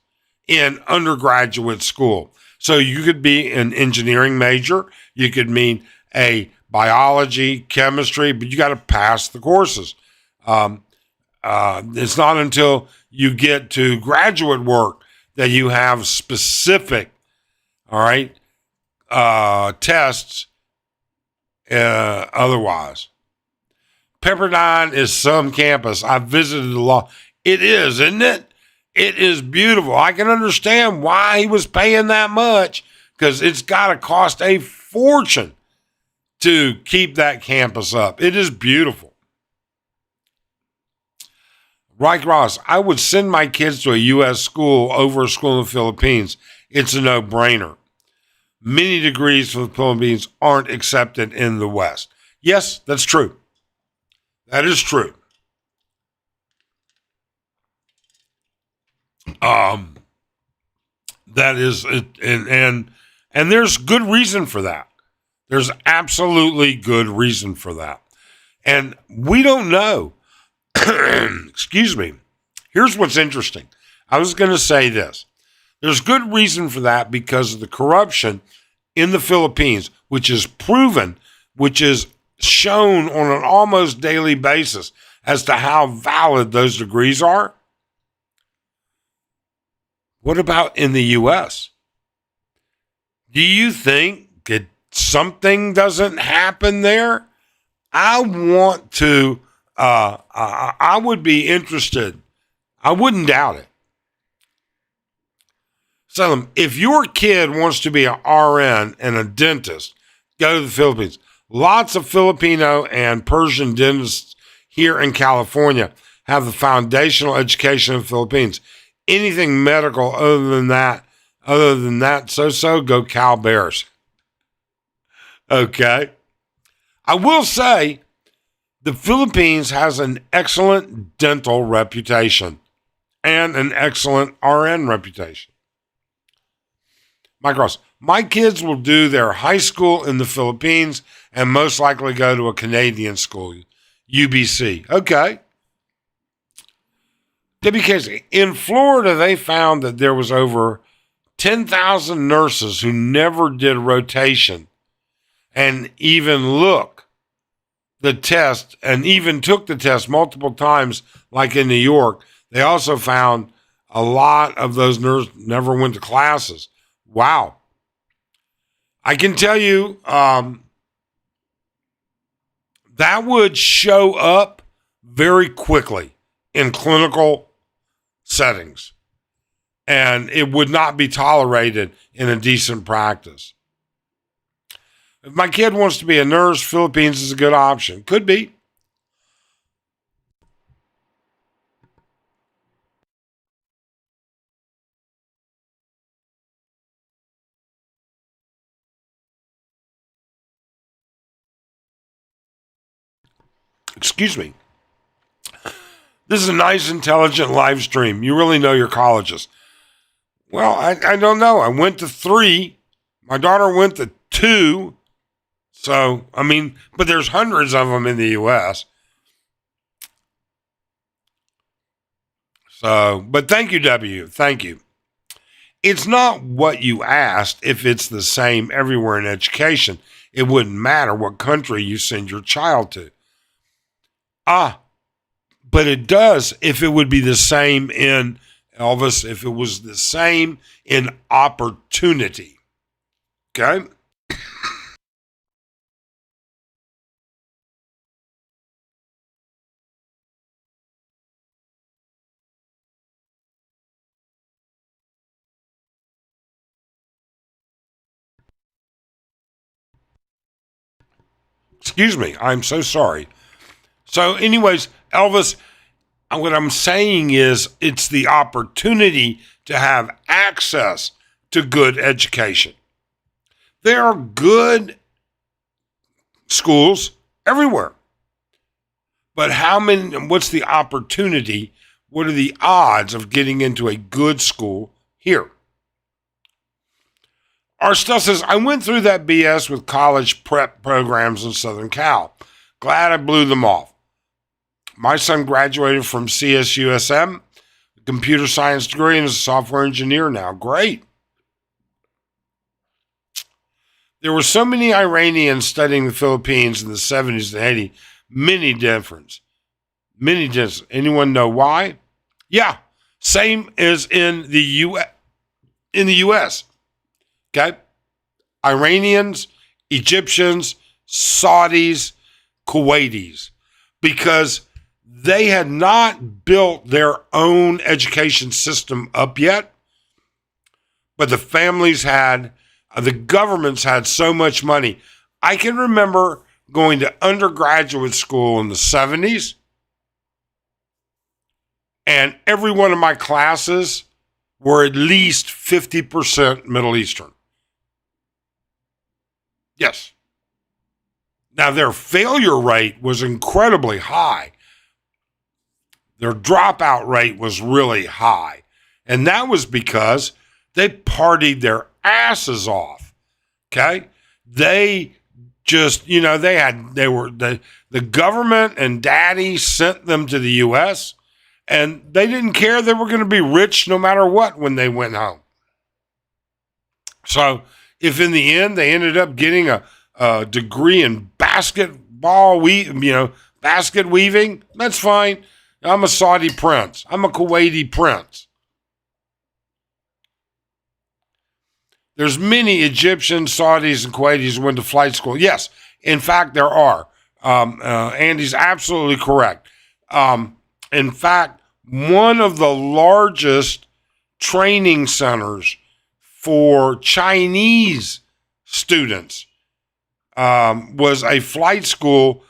in undergraduate school. So you could be an engineering major. You could mean a biology, chemistry, but you got to pass the courses. It's not until you get to graduate work that you have specific, all right, tests otherwise. Pepperdine is some campus. I visited a lot. It is, isn't it? It is beautiful. I can understand why he was paying that much because it's got to cost a fortune to keep that campus up. It is beautiful. Reich Ross, I would send my kids to a U.S. school over a school in the Philippines. It's a no-brainer. Many degrees from the Philippines aren't accepted in the West. Yes, that's true. That is true. That is, and there's good reason for that. There's absolutely good reason for that. And we don't know. Excuse me. Here's what's interesting. I was going to say this. There's good reason for that because of the corruption in the Philippines, which is proven, which is shown on an almost daily basis as to how valid those degrees are. What about in the U.S.? Do you think that something doesn't happen there? I want to, I would be interested. I wouldn't doubt it. So if your kid wants to be an RN and a dentist, go to the Philippines. Lots of Filipino and Persian dentists here in California have the foundational education in the Philippines. Anything medical other than that, so go Cal Bears. Okay. I will say the Philippines has an excellent dental reputation and an excellent RN reputation. Mike Ross, my kids will do their high school in the Philippines and most likely go to a Canadian school, UBC. Okay. Debbie Casey, in Florida, they found that there was over 10,000 nurses who never did rotation and even the test and even took the test multiple times, like in New York. They also found a lot of those nurses never went to classes. Wow. I can tell you that would show up very quickly in clinical settings. and it would not be tolerated in a decent practice. If my kid wants to be a nurse, Philippines is a good option. Could be. Excuse me. This is a nice, intelligent live stream. You really know your colleges. Well, I don't know. I went to 3. My daughter went to 2. So, I mean, but there's hundreds of them in the U.S. So, but thank you, W. Thank you. It's not what you asked if it's the same everywhere in education. It wouldn't matter what country you send your child to. But it does if it would be the same in, Elvis, if it was the same in opportunity. Okay? Excuse me. I'm so sorry. So, anyways, Elvis, what I'm saying is it's the opportunity to have access to good education. There are good schools everywhere. But how many, what's the opportunity? What are the odds of getting into a good school here? Arstell says, I went through that BS with college prep programs in Southern Cal. Glad I blew them off. My son graduated from CSUSM, computer science degree, and is a software engineer now. Great. There were so many Iranians studying the Philippines in the 70s and 80s. Many difference. Anyone know why? Yeah, same as in the U.S. Okay, Iranians, Egyptians, Saudis, Kuwaitis, because they had not built their own education system up yet, but the families had, the governments had so much money. I can remember going to undergraduate school in the 70s, and every one of my classes were at least 50% Middle Eastern. Yes. Now, their failure rate was incredibly high. Their dropout rate was really high. And that was because they partied their asses off. Okay? They just, the government and daddy sent them to the U.S., and they didn't care. They were going to be rich no matter what when they went home. So if in the end they ended up getting a degree in basket weaving, that's fine. I'm a Saudi prince. I'm a Kuwaiti prince. There's many Egyptians, Saudis, and Kuwaitis who went to flight school. Yes, in fact, there are. Andy's absolutely correct. In fact, one of the largest training centers for Chinese students was a flight school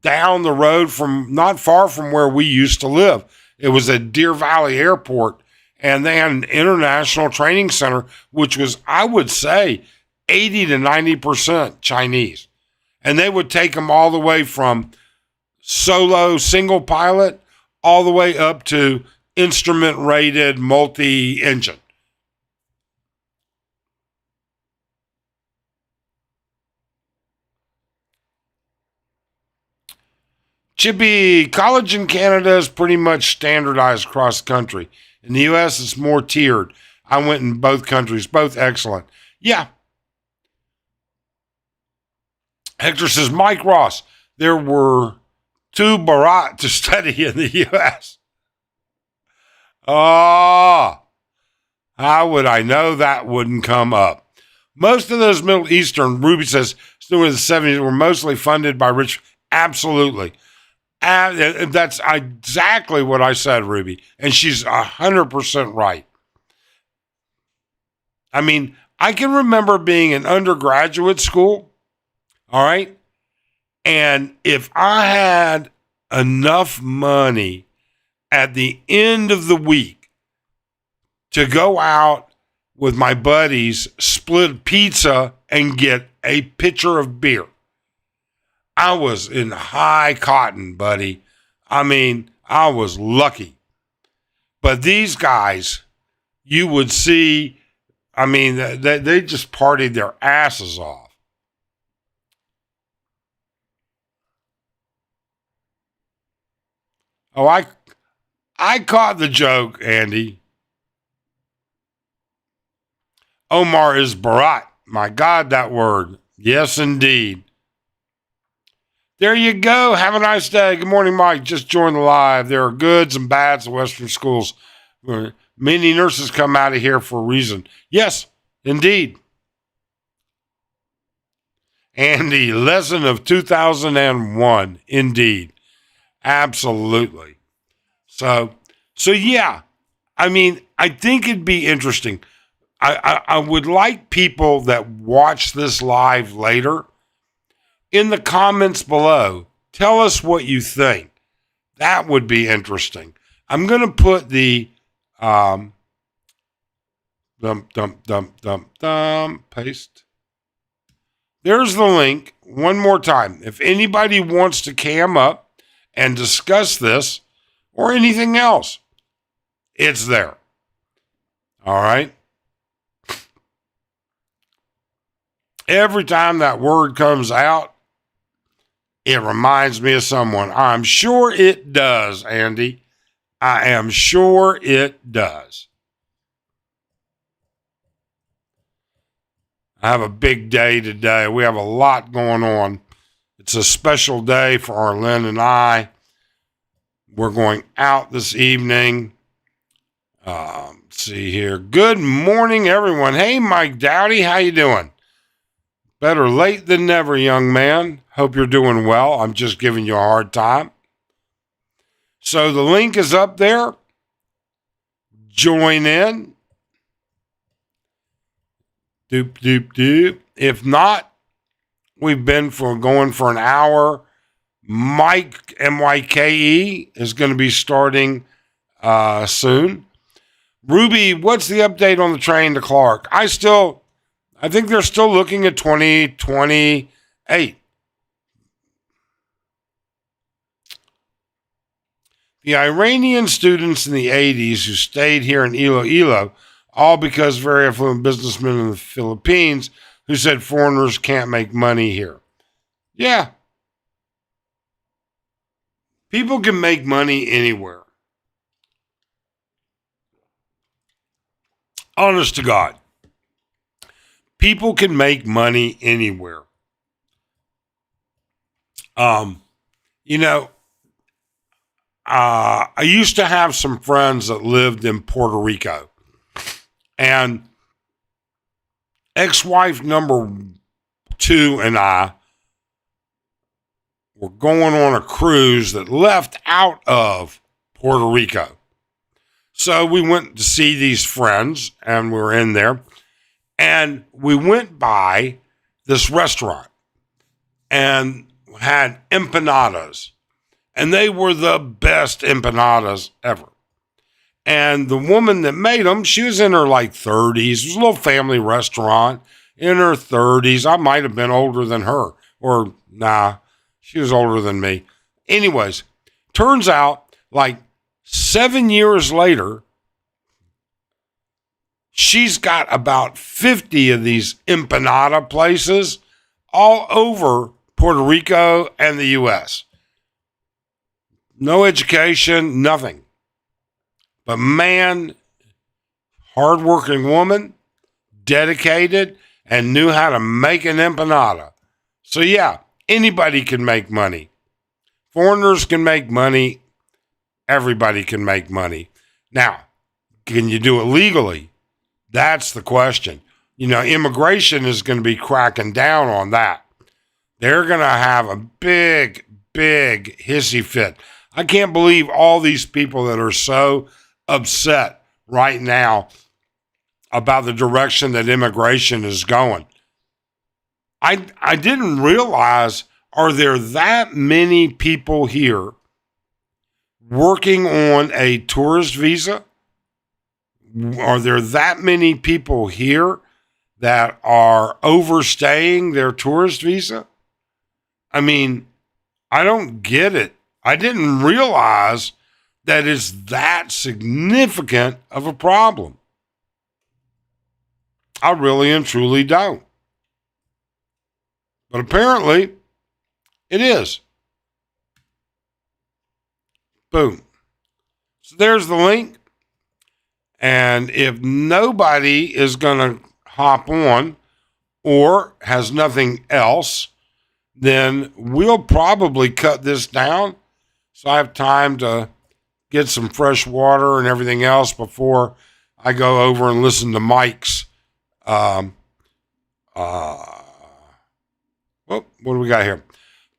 down the road from, not far from where we used to live. It was at Deer Valley Airport, and they had an international training center, which was, I would say, 80 to 90% Chinese. And they would take them all the way from solo single pilot all the way up to instrument rated multi-engine. Chippy, college in Canada is pretty much standardized across the country. In the U.S., it's more tiered. I went in both countries, both excellent. Yeah. Hector says, Mike Ross, there were 2 Barat to study in the U.S. Oh, how would I know that wouldn't come up? Most of those Middle Eastern, Ruby says, during the 70s were mostly funded by rich. Absolutely. That's exactly what I said, Ruby. And she's 100% right. I mean, I can remember being in undergraduate school, all right? And if I had enough money at the end of the week to go out with my buddies, split pizza, and get a pitcher of beer, I was in high cotton, buddy. I mean, I was lucky. But these guys, you would see, I mean, they just partied their asses off. Oh, I caught the joke, Andy. Omar is Barat. My God, that word. Yes, indeed. There you go. Have a nice day. Good morning, Mike. Just joined the live. There are goods and bads in Western schools. Many nurses come out of here for a reason. Yes, indeed. Andy, lesson of 2001. Indeed. Absolutely. So yeah. I mean, I think it'd be interesting. I would like people that watch this live later in the comments below. Tell us what you think. That would be interesting. I'm going to put the paste. There's the link one more time. If anybody wants to cam up and discuss this or anything else, it's there. All right. Every time that word comes out, it reminds me of someone. I'm sure it does, Andy. I am sure it does. I have a big day today. We have a lot going on. It's a special day for Arlen and I. We're going out this evening. Let's see here. Good morning, everyone. Hey, Mike Dowdy, how you doing? Better late than never, young man. Hope you're doing well. I'm just giving you a hard time. So the link is up there. Join in. Doop, doop, doop. If not, we've been going for an hour. Mike, M-Y-K-E, is going to be starting soon. Ruby, what's the update on the train to Clark? I think they're still looking at 2028. The Iranian students in the 80s who stayed here in Iloilo, all because very affluent businessmen in the Philippines who said foreigners can't make money here. Yeah. People can make money anywhere. Honest to God. People can make money anywhere. I used to have some friends that lived in Puerto Rico, and ex-wife number 2 and I were going on a cruise that left out of Puerto Rico. So we went to see these friends, and we were in there, and we went by this restaurant and had empanadas. And they were the best empanadas ever. And the woman that made them, she was in her 30s. It was a little family restaurant in her 30s. I might have been older than her. Or, nah, she was older than me. Anyways, turns out 7 years later, she's got about 50 of these empanada places all over Puerto Rico and the U.S. No education, nothing. But man, hardworking woman, dedicated, and knew how to make an empanada. So yeah, anybody can make money. Foreigners can make money. Everybody can make money. Now, can you do it legally? That's the question. Immigration is going to be cracking down on that. They're going to have a big hissy fit. I can't believe all these people that are so upset right now about the direction that immigration is going. I didn't realize, are there that many people here working on a tourist visa? Are there that many people here that are overstaying their tourist visa? I mean, I don't get it. I didn't realize that it's that significant of a problem. I really and truly don't. But apparently, it is. Boom. So there's the link. And if nobody is going to hop on or has nothing else, then we'll probably cut this down so I have time to get some fresh water and everything else before I go over and listen to Mike's. What do we got here?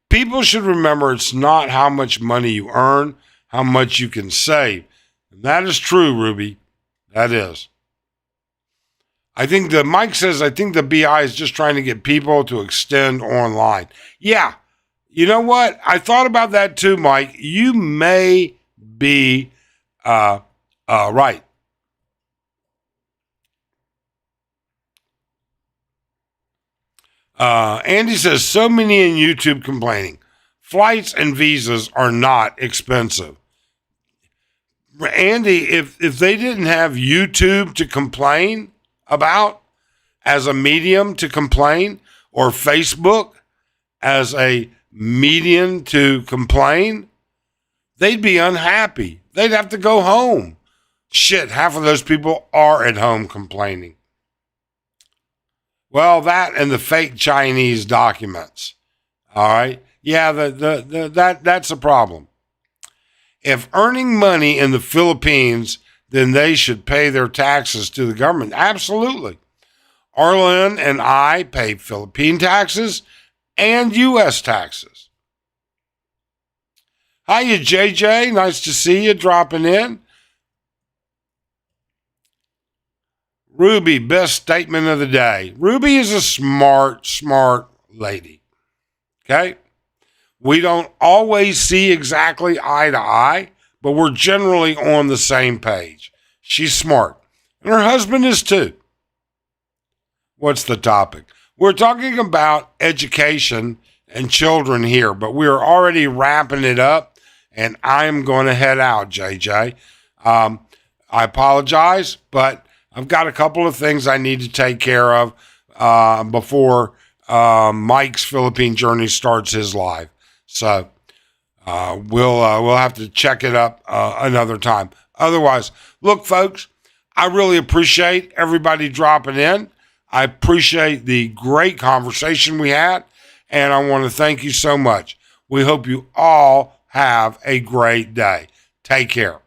People should remember it's not how much money you earn, how much you can save. And that is true, Ruby. That is. Mike says, I think the BI is just trying to get people to extend online. Yeah. You know what? I thought about that too, Mike. You may be right. Andy says, so many in YouTube complaining. Flights and visas are not expensive. Andy, if they didn't have YouTube to complain about as a medium to complain, or Facebook as a medium to complain, they'd be unhappy. They'd have to go home. Shit, half of those people are at home complaining. Well, that and the fake Chinese documents. All right. Yeah, that's a problem. If earning money in the Philippines, then they should pay their taxes to the government. Absolutely. Arlen and I pay Philippine taxes and U.S. taxes. Hiya, JJ. Nice to see you dropping in. Ruby, best statement of the day. Ruby is a smart lady. Okay? We don't always see exactly eye to eye, but we're generally on the same page. She's smart. And her husband is too. What's the topic? We're talking about education and children here, but we're already wrapping it up, and I'm going to head out, JJ. I apologize, but I've got a couple of things I need to take care of before Mike's Philippine journey starts his live. So we'll have to check it up another time. Otherwise, look, folks, I really appreciate everybody dropping in. I appreciate the great conversation we had, and I want to thank you so much. We hope you all have a great day. Take care.